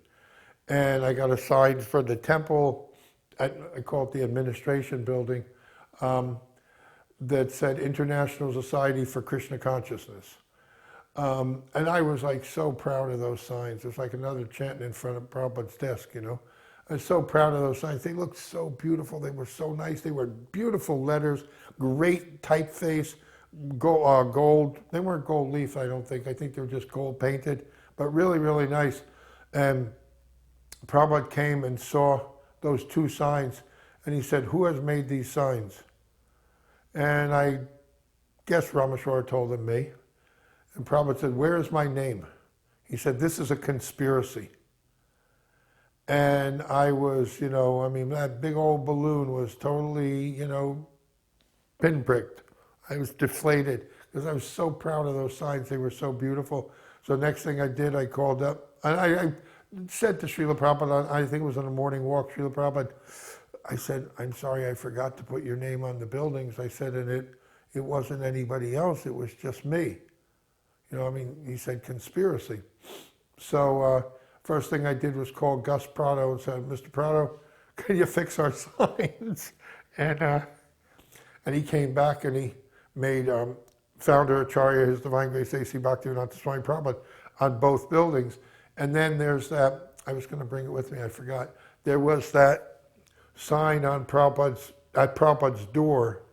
And I got a sign for the temple, I call it the administration building, that said International Society for Krishna Consciousness. And I was like so proud of those signs. It was like another chanting in front of Prabhupada's desk, I was so proud of those signs. They looked so beautiful. They were so nice. They were beautiful letters, great typeface, gold. They weren't gold leaf, I don't think. I think they were just gold painted, but really, really nice. And Prabhupada came and saw those two signs, and he said, "Who has made these signs?" And I guess Rameshwara told him me. And Prabhupada said, "Where is my name?" He said, "This is a conspiracy." And I was, that big old balloon was totally, pinpricked. I was deflated because I was so proud of those signs. They were so beautiful. So next thing I did, I called up, and I said to Srila Prabhupada, I think it was on a morning walk, Srila Prabhupada, I said, "I'm sorry, I forgot to put your name on the buildings." I said, and it wasn't anybody else, it was just me. He said, "Conspiracy." So first thing I did was call Gus Prado and said, "Mr. Prado, can you fix our signs?" And he came back and he made Founder Acharya, His Divine Grace A.C. Bhaktivedanta Swami Prabhupada on both buildings. And then there's that, I was going to bring it with me, I forgot. There was that sign on at Prabhupada's door.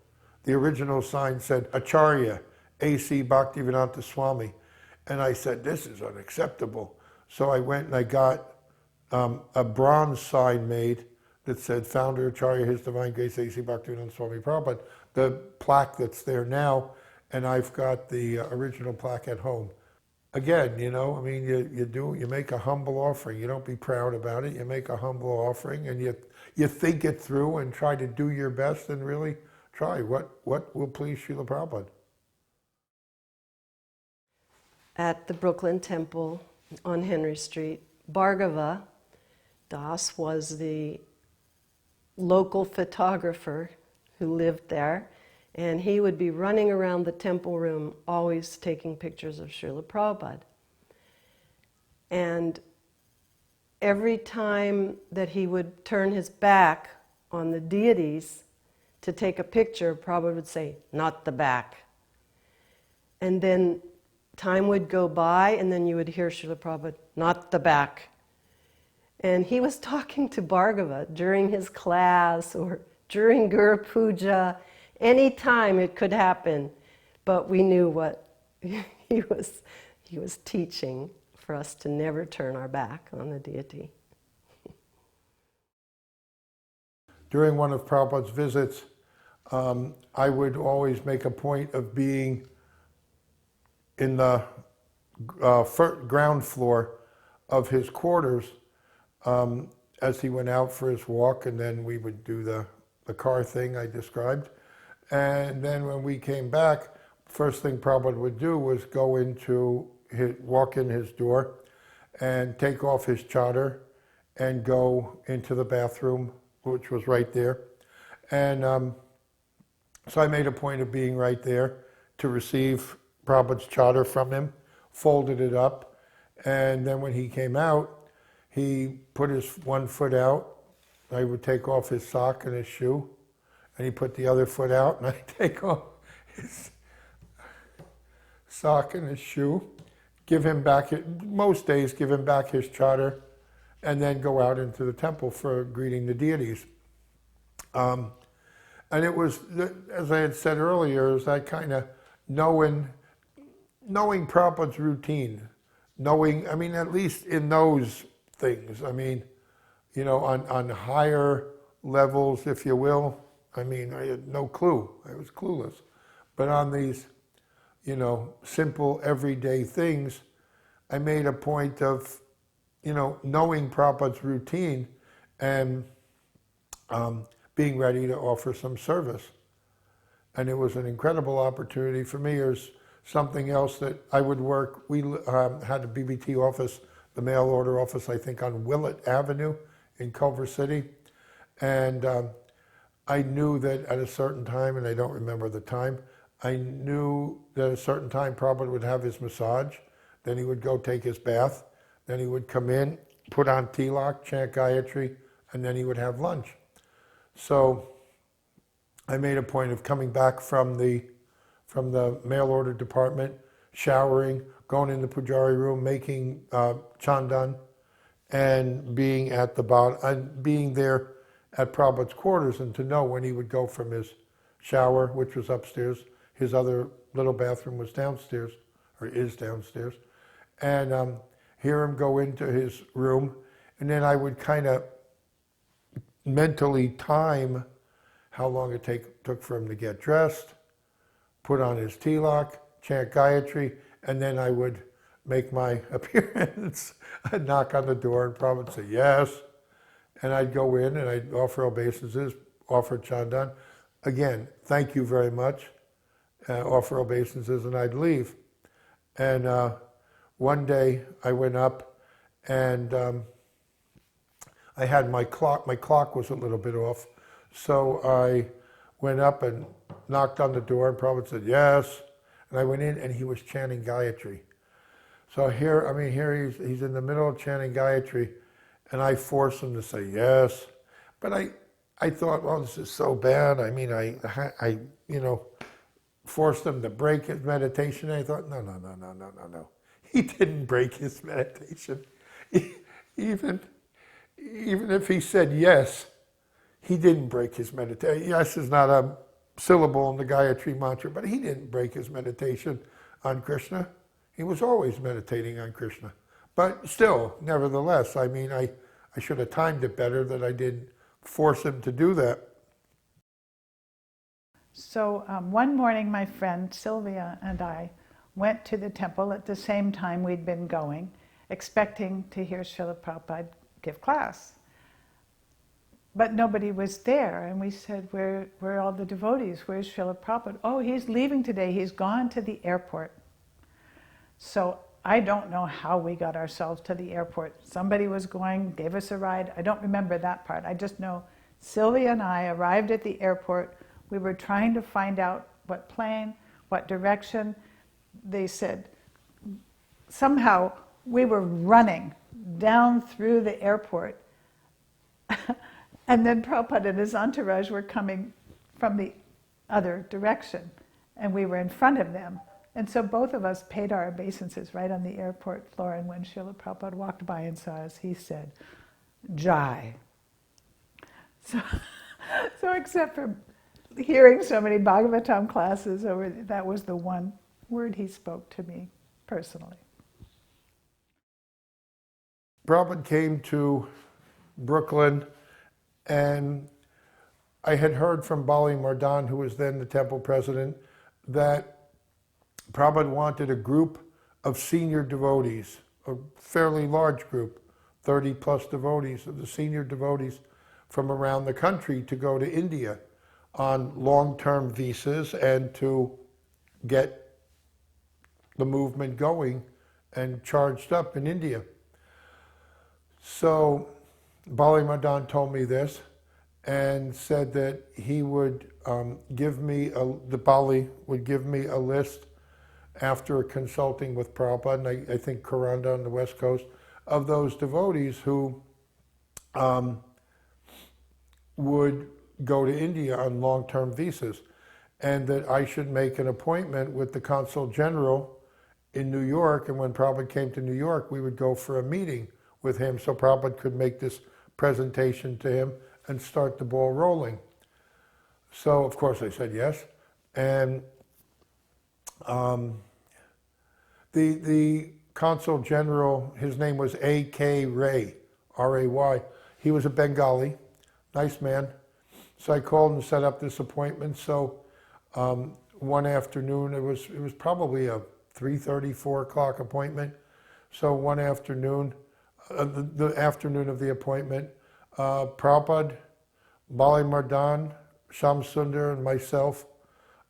The original sign said, "Acharya, A.C. Bhaktivedanta Swami." And I said, "This is unacceptable." So I went and I got a bronze sign made that said, "Founder Acharya, His Divine Grace A.C. Bhaktivedanta Swami Prabhupada," the plaque that's there now, and I've got the original plaque at home. Again, you make a humble offering. You don't be proud about it. You make a humble offering, and you think it through and try to do your best and really try what will please Srila Prabhupada. At the Brooklyn Temple on Henry Street, Bhargava Das was the local photographer who lived there, and he would be running around the temple room always taking pictures of Srila Prabhupada. And every time that he would turn his back on the deities to take a picture, Prabhupada would say, "Not the back." And then time would go by, and then you would hear Srila Prabhupada, "Not the back." And he was talking to Bhargava during his class or during Guru Puja. Any time it could happen, but we knew what he was teaching for us to never turn our back on the deity. During one of Prabhupada's visits, I would always make a point of being in the ground floor of his quarters as he went out for his walk, and then we would do the car thing I described. And then when we came back, first thing Prabhupada would do was walk in his door and take off his chadar and go into the bathroom, which was right there. And so I made a point of being right there to receive Prabhupada's chadar from him, folded it up, and then when he came out, he put his one foot out. I would take off his sock and his shoe, and he put the other foot out, and I'd take off his sock and his shoe, give him back, most days give him back his chadar, and then go out into the temple for greeting the deities. And it was, as I had said earlier, it was that kind of knowing Prabhupada's routine, at least in those things, on higher levels, if you will, I had no clue. I was clueless. But on these, simple everyday things, I made a point of, knowing Prabhupada's routine and being ready to offer some service. And it was an incredible opportunity for me. There's something else that I would work. We had a BBT office, the mail order office, I think on Willett Avenue in Culver City. And I knew that at a certain time, and I don't remember the time, I knew that at a certain time Prabhupada would have his massage, then he would go take his bath, then he would come in, put on tilak, chant Gayatri, and then he would have lunch. So I made a point of coming back from the mail order department, showering, going in the pujari room, making chandan, and being at the bottom, and being there at Prabhupada's quarters, and to know when he would go from his shower, which was upstairs, his other little bathroom was downstairs, or is downstairs, and hear him go into his room, and then I would kind of mentally time how long it took for him to get dressed, put on his tilak, chant Gayatri, and then I would make my appearance. I'd knock on the door and Prabhupada would say, yes. And I'd go in and I'd offer obeisances, offer chandan. Again, thank you very much. Offer obeisances, and I'd leave. And one day I went up and I had my clock. My clock was a little bit off. So I went up and knocked on the door, and Prabhupada said, yes. And I went in, and he was chanting Gayatri. So here he's in the middle of chanting Gayatri, and I forced him to say yes. But I thought, well, this is so bad. I mean, I forced him to break his meditation. And I thought, no. He didn't break his meditation. Even if he said yes, he didn't break his meditation. Yes is not a syllable in the Gayatri mantra, but he didn't break his meditation on Krishna. He was always meditating on Krishna. But still, nevertheless, I mean, I should have timed it better that I didn't force him to do that. So one morning, my friend Sylvia and I went to the temple at the same time we'd been going, expecting to hear Srila Prabhupada give class. But nobody was there, and we said, where are all the devotees? Where's Srila Prabhupada? Oh, he's leaving today. He's gone to the airport. So I don't know how we got ourselves to the airport. Somebody was going, gave us a ride. I don't remember that part. I just know Sylvia and I arrived at the airport. We were trying to find out what plane, what direction. They said, somehow we were running down through the airport. And then Prabhupada and his entourage were coming from the other direction, and we were in front of them. And so both of us paid our obeisances right on the airport floor, and when Srila Prabhupada walked by and saw us, he said, Jai. So except for hearing so many Bhagavatam classes, that was the one word he spoke to me personally. Prabhupada came to Brooklyn, and I had heard from Bali Mardan, who was then the temple president, that Prabhupada wanted a group of senior devotees, a fairly large group, 30 plus devotees of the senior devotees from around the country to go to India on long-term visas and to get the movement going and charged up in India. So Bali Mardan told me this and said that he would give me, the Bali would give me a list after consulting with Prabhupada, and I think Karanda on the West Coast, of those devotees who would go to India on long-term visas, and that I should make an appointment with the Consul General in New York, and when Prabhupada came to New York, we would go for a meeting with him so Prabhupada could make this presentation to him and start the ball rolling. So, of course, I said yes. And the Consul General, his name was A.K. Ray, R-A-Y. He was a Bengali, nice man. So I called and set up this appointment. So one afternoon, it was probably a 3:30, 4 o'clock appointment. So one afternoon, the afternoon of the appointment, Prabhupada, Bali Mardan, Sham Sundar, and myself,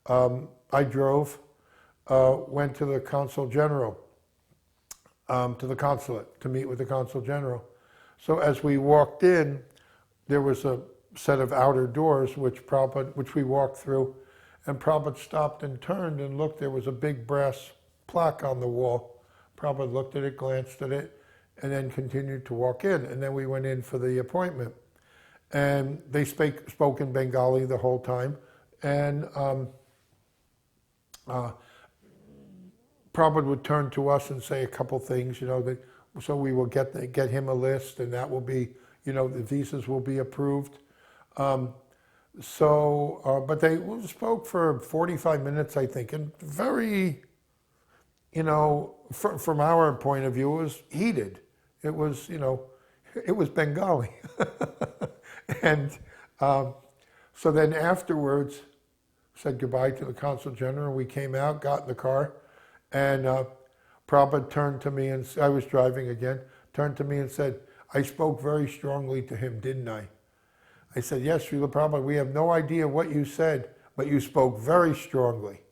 I drove, went to the Consul General, to the consulate, to meet with the Consul General. So as we walked in, there was a set of outer doors which we walked through, and Prabhupada stopped and turned and looked. There was a big brass plaque on the wall. Prabhupada looked at it, glanced at it, and then continued to walk in. And then we went in for the appointment. And they spoke in Bengali the whole time. And Prabhupada would turn to us and say a couple things, so we will get him a list, and that will be, the visas will be approved. But they spoke for 45 minutes, I think, and very, from our point of view, it was heated. It was, it was Bengali. And so then afterwards, said goodbye to the Consul General. We came out, got in the car, and Prabhupada turned to me, and I was driving again, turned to me and said, I spoke very strongly to him, didn't I? I said, yes, Srila Prabhupada, we have no idea what you said, but you spoke very strongly.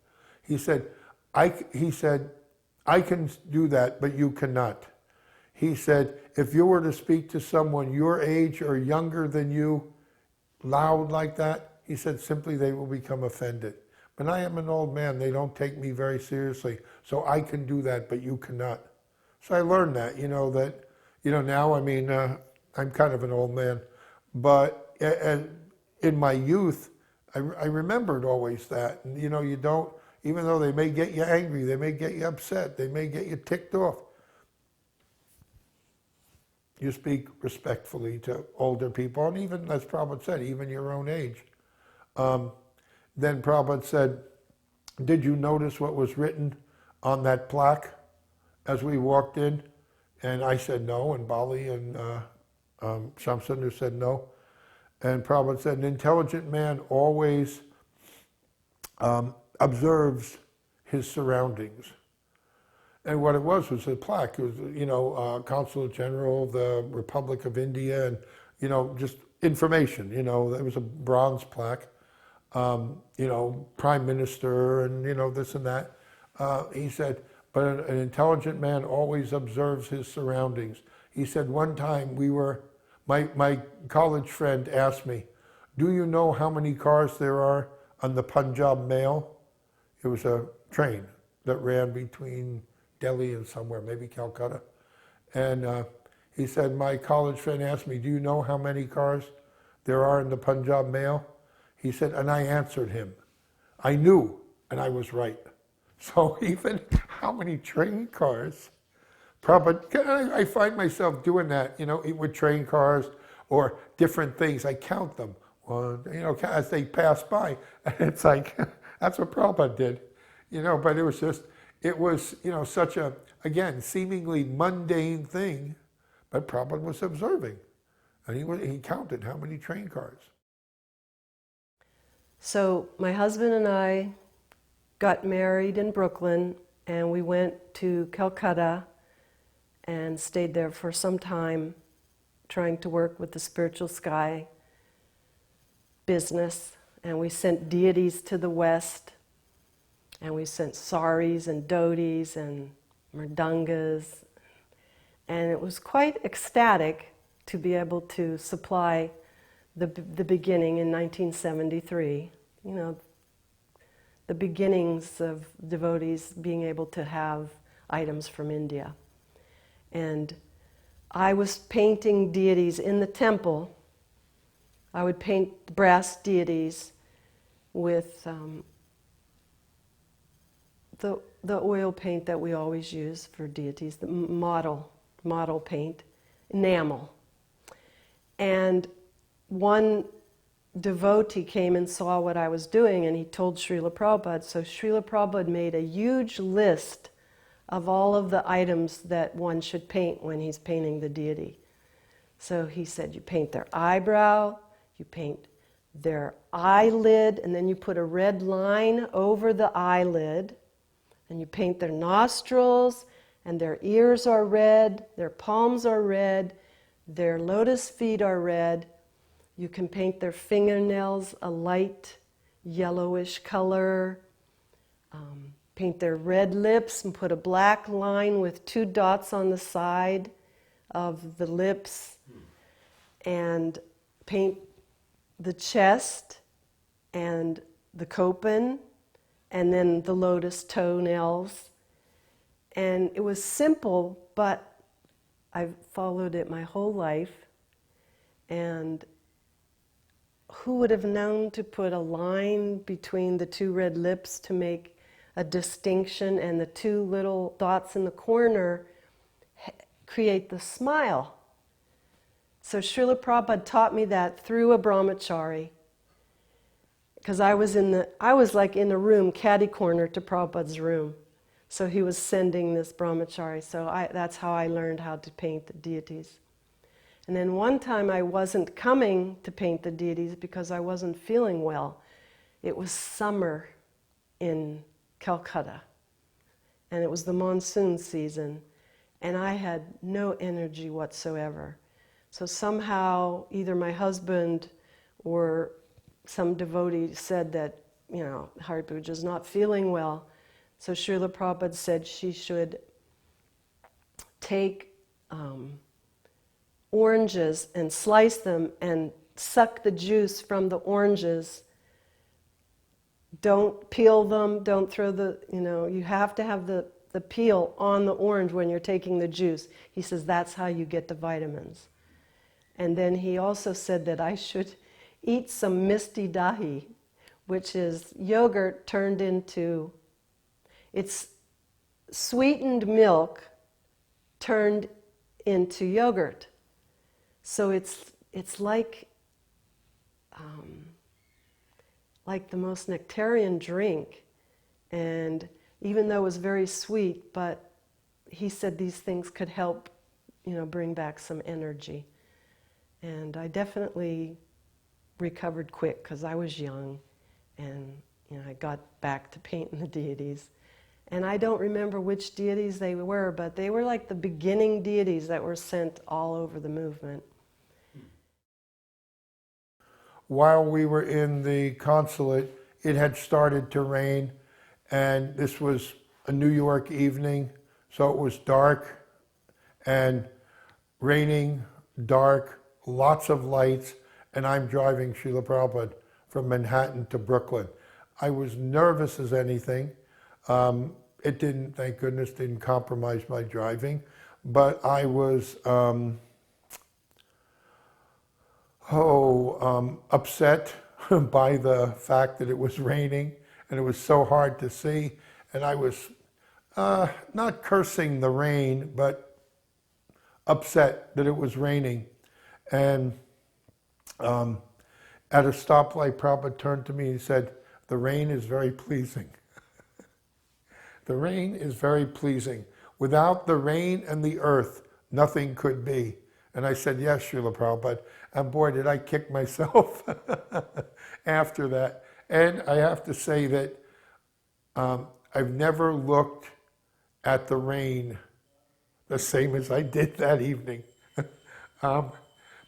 He said, I can do that, but you cannot. He said, if you were to speak to someone your age or younger than you loud like that, he said, simply they will become offended. But I am an old man. They don't take me very seriously. So I can do that, but you cannot. So I learned that, now, I mean, I'm kind of an old man. But in my youth, I remembered always that. And, you don't, even though they may get you angry, they may get you upset, they may get you ticked off, you speak respectfully to older people, and even, as Prabhupada said, even your own age. Then Prabhupada said, did you notice what was written on that plaque as we walked in? And I said no, and Bali and Shamsundar said no. And Prabhupada said, an intelligent man always observes his surroundings. And what it was a plaque. It was, Consul General of the Republic of India, and, just information. It was a bronze plaque. Prime Minister, and, this and that. He said, but an intelligent man always observes his surroundings. He said, one time my college friend asked me, do you know how many cars there are on the Punjab Mail? It was a train that ran between Delhi and somewhere, maybe Calcutta. And he said, my college friend asked me, do you know how many cars there are in the Punjab Mail? He said, and I answered him. I knew, and I was right. So even how many train cars, Prabhupada, I find myself doing that, with train cars or different things. I count them, as they pass by. And it's like, that's what Prabhupada did, but it was such a, again, seemingly mundane thing, but Prabhupada was observing. And he counted how many train cars. So my husband and I got married in Brooklyn, and we went to Calcutta and stayed there for some time, trying to work with the spiritual sky business. And we sent deities to the West, and we sent saris and dhotis and mridangas. And it was quite ecstatic to be able to supply the beginning in 1973, the beginnings of devotees being able to have items from India. And I was painting deities in the temple. I would paint brass deities with the oil paint that we always use for deities, the model paint, enamel. And one devotee came and saw what I was doing, and he told Srila Prabhupada. So Srila Prabhupada made a huge list of all of the items that one should paint when he's painting the deity. So he said, you paint their eyebrow, you paint their eyelid, and then you put a red line over the eyelid, and you paint their nostrils, and their ears are red, their palms are red, their lotus feet are red. You can paint their fingernails a light yellowish color, paint their red lips and put a black line with 2 dots on the side of the lips, and paint the chest and the kopin, and then the lotus toenails. And it was simple, but I've followed it my whole life. And who would have known to put a line between the 2 red lips to make a distinction, and the 2 little dots in the corner create the smile? So Srila Prabhupada taught me that through a brahmachari, because I was like in the room, catty corner to Prabhupada's room. So he was sending this brahmachari. So that's how I learned how to paint the deities. And then one time I wasn't coming to paint the deities because I wasn't feeling well. It was summer in Calcutta, and it was the monsoon season, and I had no energy whatsoever. So somehow either my husband or some devotee said that, Haripuja is not feeling well. So Srila Prabhupada said she should take oranges and slice them and suck the juice from the oranges. Don't peel them, don't throw you have to have the peel on the orange when you're taking the juice. He says that's how you get the vitamins. And then he also said that I should eat some misti dahi, which is yogurt turned into, it's sweetened milk turned into yogurt. So it's like the most nectarian drink. And even though it was very sweet, but he said these things could help, bring back some energy. And I definitely recovered quick because I was young, and I got back to painting the deities. And I don't remember which deities they were, but they were like the beginning deities that were sent all over the movement. While we were in the consulate, it had started to rain, and this was a New York evening, so it was dark and raining, dark, lots of lights, and I'm driving Srila Prabhupada from Manhattan to Brooklyn. I was nervous as anything. It didn't, thank goodness, didn't compromise my driving, but I was upset by the fact that it was raining and it was so hard to see, and I was not cursing the rain, but upset that it was raining. And at a stoplight, Prabhupada turned to me and said, "The rain is very pleasing." The rain is very pleasing. Without the rain and the earth, nothing could be. And I said, "Yes, Srila Prabhupada." And boy, did I kick myself after that. And I have to say that I've never looked at the rain the same as I did that evening.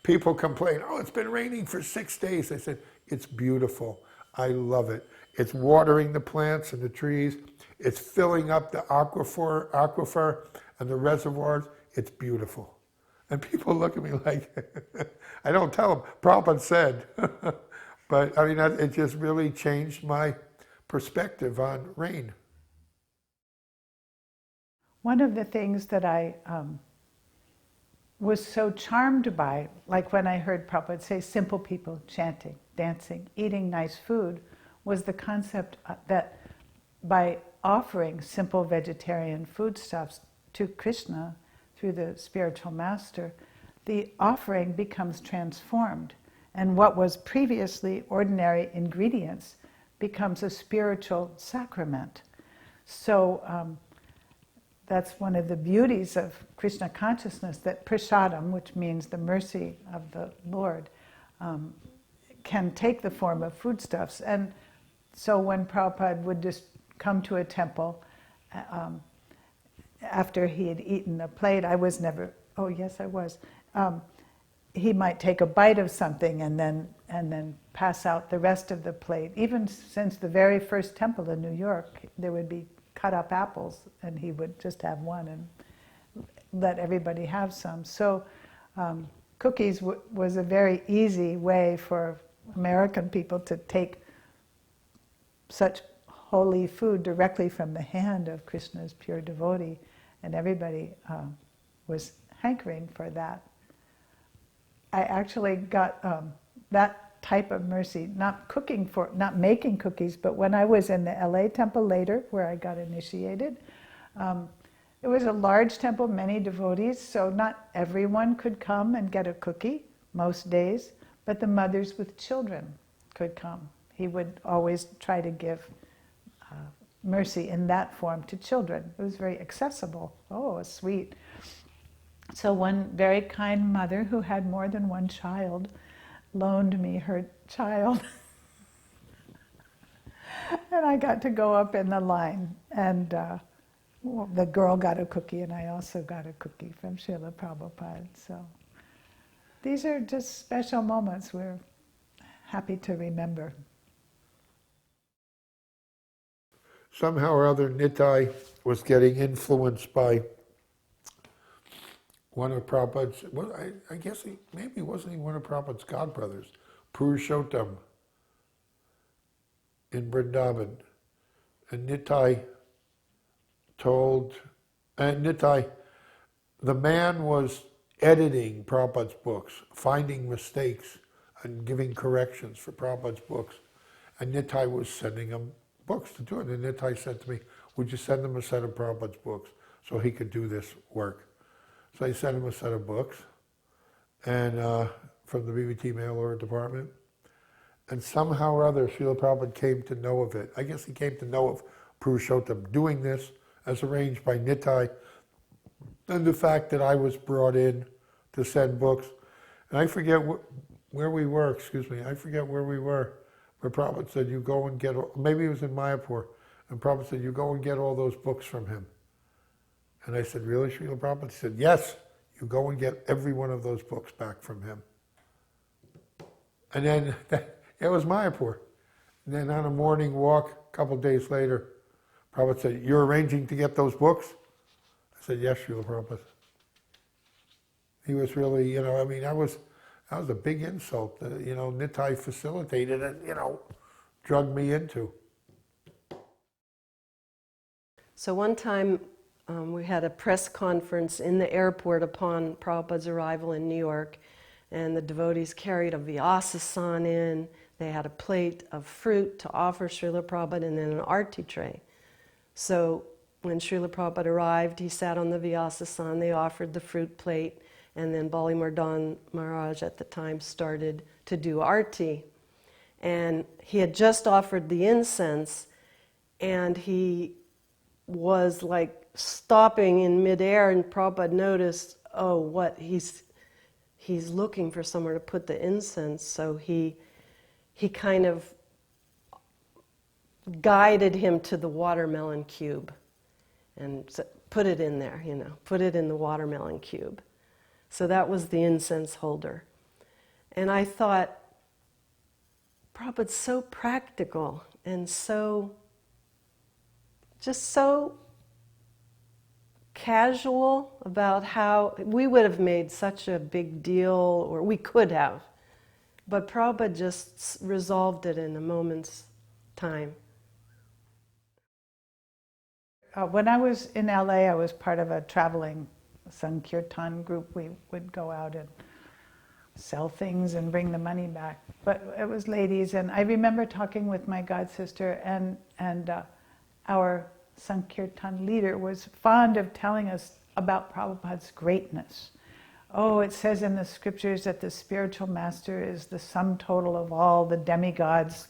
People complain, "Oh, it's been raining for 6 days." I said, "It's beautiful. I love it. It's watering the plants and the trees. It's filling up the aquifer and the reservoirs. It's beautiful." And people look at me like, I don't tell them, Prabhupada said. But I mean, it just really changed my perspective on rain. One of the things that I was so charmed by, like when I heard Prabhupada say simple people chanting, dancing, eating nice food, was the concept that by offering simple vegetarian foodstuffs to Krishna through the spiritual master, the offering becomes transformed. And what was previously ordinary ingredients becomes a spiritual sacrament. So that's one of the beauties of Krishna consciousness, that prasadam, which means the mercy of the Lord, can take the form of foodstuffs. And so when Prabhupada would just come to a temple, after he had eaten a plate, I was never, oh yes I was, he might take a bite of something and then pass out the rest of the plate. Even since the very first temple in New York, there would be cut up apples, and he would just have one and let everybody have some. So cookies was a very easy way for American people to take such holy food directly from the hand of Krishna's pure devotee, and everybody was hankering for that. I actually got that type of mercy, not making cookies, but when I was in the LA temple later, where I got initiated, it was a large temple, many devotees, so not everyone could come and get a cookie most days, but the mothers with children could come. He would always try to give mercy in that form to children. It was very accessible. Oh, sweet. So one very kind mother who had more than one child loaned me her child. And I got to go up in the line, and the girl got a cookie, and I also got a cookie from Srila Prabhupada. So these are just special moments we're happy to remember. Somehow or other, Nitai was getting influenced by one of Prabhupada's, well, I guess maybe he wasn't even one of Prabhupada's godbrothers, Purushottam in Vrindavan. And Nitai the man was editing Prabhupada's books, finding mistakes and giving corrections for Prabhupada's books. And Nitai was sending him books to do it. And Nitai said to me, would you send him a set of Prabhupada's books so he could do this work? So I sent him a set of books and from the BBT mail order department. And somehow or other, Srila Prabhupada came to know of it. I guess he came to know of Purushottam doing this as arranged by Nitai, and the fact that I was brought in to send books. And I forget where we were, where Prabhupada said, you go and get, maybe it was in Mayapur, and Prabhupada said, you go and get all those books from him. And I said, really, Srila Prabhupada? He said, yes, you go and get every one of those books back from him. And then, it was Mayapur. And then on a morning walk, a couple of days later, Prabhupada said, you're arranging to get those books? I said, yes, Srila Prabhupada. He was really, that was a big insult that, Nitai facilitated and, drugged me into. So one time we had a press conference in the airport upon Prabhupada's arrival in New York, and the devotees carried a Vyasasan in. They had a plate of fruit to offer Srila Prabhupada and then an arti tray. So when Srila Prabhupada arrived, he sat on the Vyasasan, they offered the fruit plate, and then Bali Mardhan Maharaj at the time started to do arti. And he had just offered the incense, and he was like stopping in midair, and Prabhupada noticed, he's looking for somewhere to put the incense, so he kind of guided him to the watermelon cube and said, put it in there, put it in the watermelon cube. So that was the incense holder. And I thought, Prabhupada's so practical and so casual about how we would have made such a big deal, or we could have. But Prabhupada just resolved it in a moment's time. When I was in LA, I was part of a traveling Sankirtan group. We would go out and sell things and bring the money back. But it was ladies, and I remember talking with my god sister, and our Sankirtan leader was fond of telling us about Prabhupada's greatness. Oh, it says in the scriptures that the spiritual master is the sum total of all the demigods.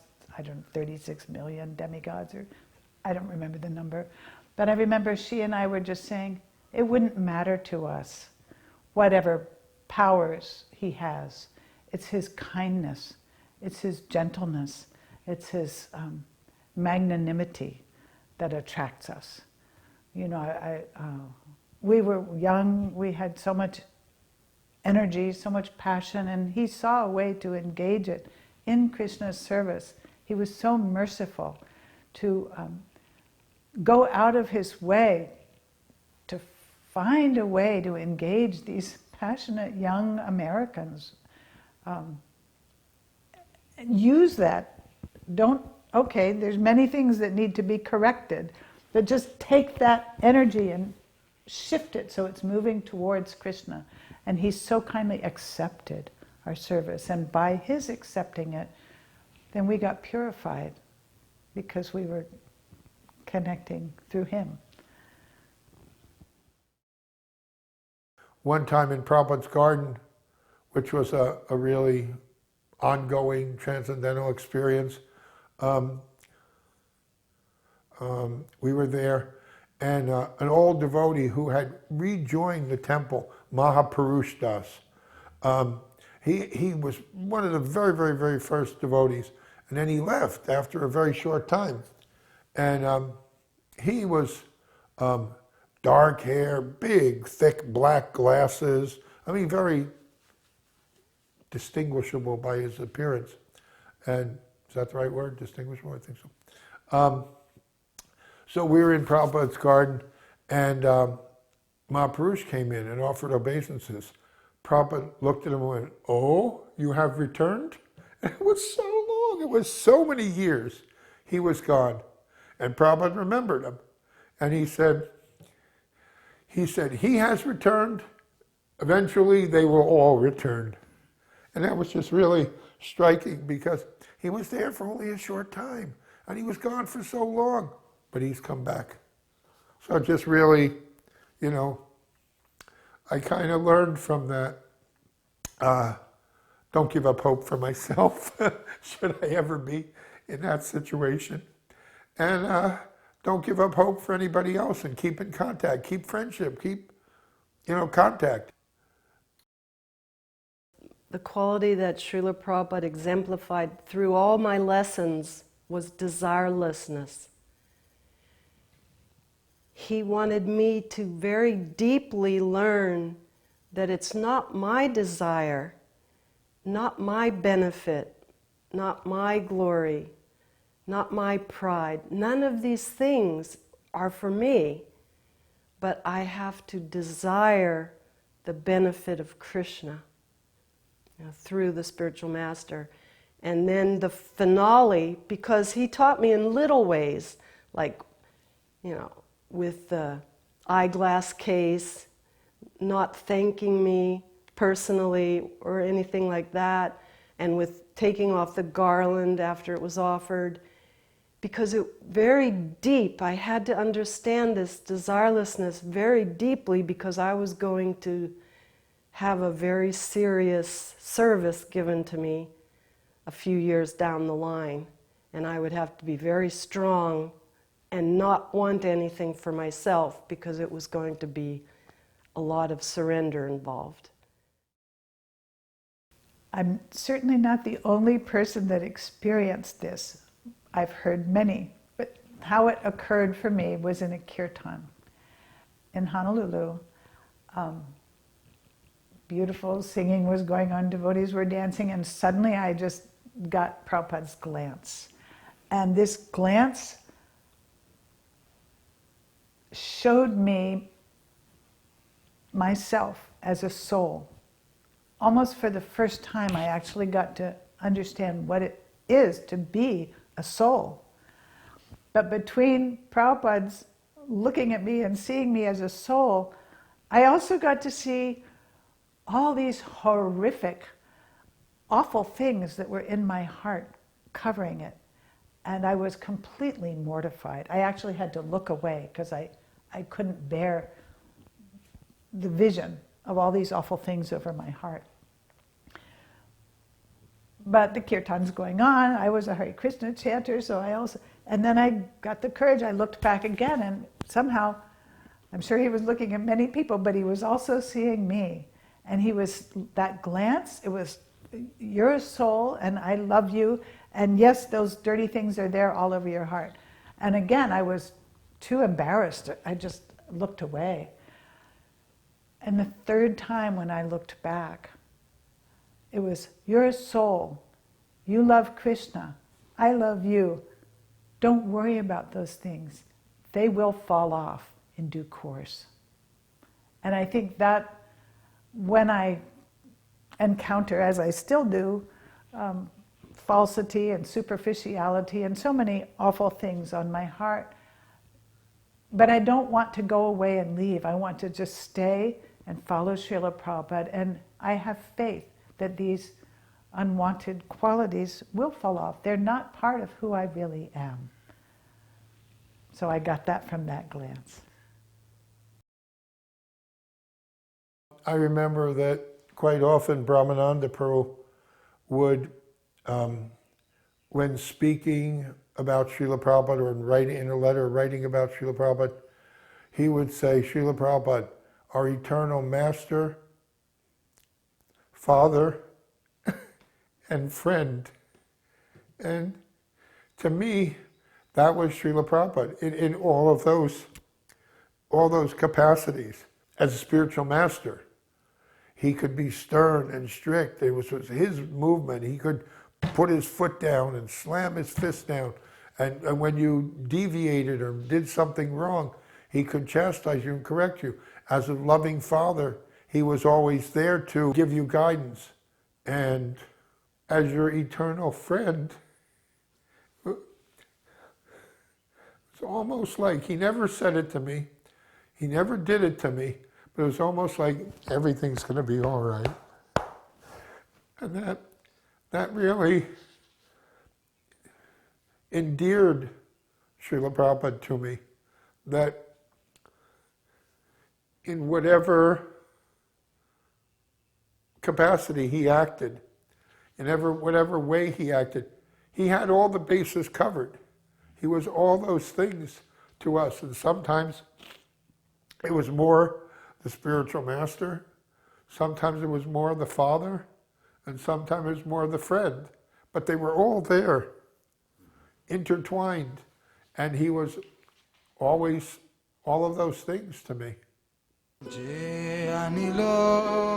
36 million demigods, or I don't remember the number. But I remember she and I were just saying, it wouldn't matter to us whatever powers he has. It's his kindness, it's his gentleness, it's his magnanimity that attracts us. We were young, we had so much energy, so much passion, and he saw a way to engage it in Krishna's service. He was so merciful to go out of his way to find a way to engage these passionate young Americans. Use that. There's many things that need to be corrected, but just take that energy and shift it so it's moving towards Krishna. And he so kindly accepted our service. And by his accepting it, then we got purified because we were connecting through him. One time in Prabhupada's garden, which was a really ongoing transcendental experience, we were there, and an old devotee who had rejoined the temple Mahapurush Das. He was one of the very, very, very first devotees, and then he left after a very short time. And he was dark hair, big, thick, black glasses. I mean, very distinguishable by his appearance. And is that the right word? Distinguishable? I think so. So we were in Prabhupada's garden, and Mahapurush came in and offered obeisances. Prabhupada looked at him and went, "Oh, you have returned?" And it was so long. It was so many years he was gone. And Prabhupada remembered him. And he said, he has returned. Eventually, they will all return. And that was just really striking because he was there for only a short time. And he was gone for so long. But he's come back. So just really, you know, I kind of learned from that. Don't give up hope for myself, should I ever be in that situation. And don't give up hope for anybody else, and keep in contact, keep friendship, keep, contact. The quality that Srila Prabhupada exemplified through all my lessons was desirelessness. He wanted me to very deeply learn that it's not my desire, not my benefit, not my glory, not my pride. None of these things are for me, but I have to desire the benefit of Krishna through the spiritual master. And then the finale, because he taught me in little ways, like, with the eyeglass case, not thanking me personally or anything like that, and with taking off the garland after it was offered, because it very deep, I had to understand this desirelessness very deeply, because I was going to have a very serious service given to me a few years down the line, and I would have to be very strong and not want anything for myself, because it was going to be a lot of surrender involved. I'm certainly not the only person that experienced this. I've heard many, but how it occurred for me was in a kirtan in Honolulu. Beautiful singing was going on, devotees were dancing, and suddenly I just got Prabhupada's glance. And this glance showed me myself as a soul. Almost for the first time, I actually got to understand what it is to be a soul. But between Prabhupada's looking at me and seeing me as a soul, I also got to see all these horrific, awful things that were in my heart covering it. And I was completely mortified. I actually had to look away because I couldn't bear the vision of all these awful things over my heart. But the kirtan's going on. I was a Hare Krishna chanter, and then I got the courage. I looked back again, and somehow, I'm sure he was looking at many people, but he was also seeing me. And that glance, it was, you're a soul, and I love you, and yes, those dirty things are there all over your heart. And again, I was too embarrassed. I just looked away. And the third time when I looked back, it was, you're a soul. You love Krishna. I love you. Don't worry about those things. They will fall off in due course. And I think that when I encounter, as I still do, falsity and superficiality and so many awful things on my heart, but I don't want to go away and leave. I want to just stay and follow Srila Prabhupada, and I have faith that these unwanted qualities will fall off. They're not part of who I really am. So I got that from that glance. I remember that quite often Brahmananda Prabhu would, when speaking about Srila Prabhupada or writing in a letter writing about Srila Prabhupada, he would say, Srila Prabhupada, our eternal master, father, and friend. And to me, that was Srila Prabhupada in all those capacities. As a spiritual master, he could be stern and strict. It was his movement. He could put his foot down and slam his fist down. And when you deviated or did something wrong, he could chastise you and correct you. As a loving father, he was always there to give you guidance. And as your eternal friend, it's almost like he never said it to me. He never did it to me. But it was almost like everything's going to be all right. And that really endeared Srila Prabhupada to me, that in whatever capacity he acted, in whatever way he acted, he had all the bases covered. He was all those things to us. And sometimes it was more the spiritual master, sometimes it was more the father, and sometimes it was more the friend. But they were all there, intertwined. And he was always all of those things to me. Je anilo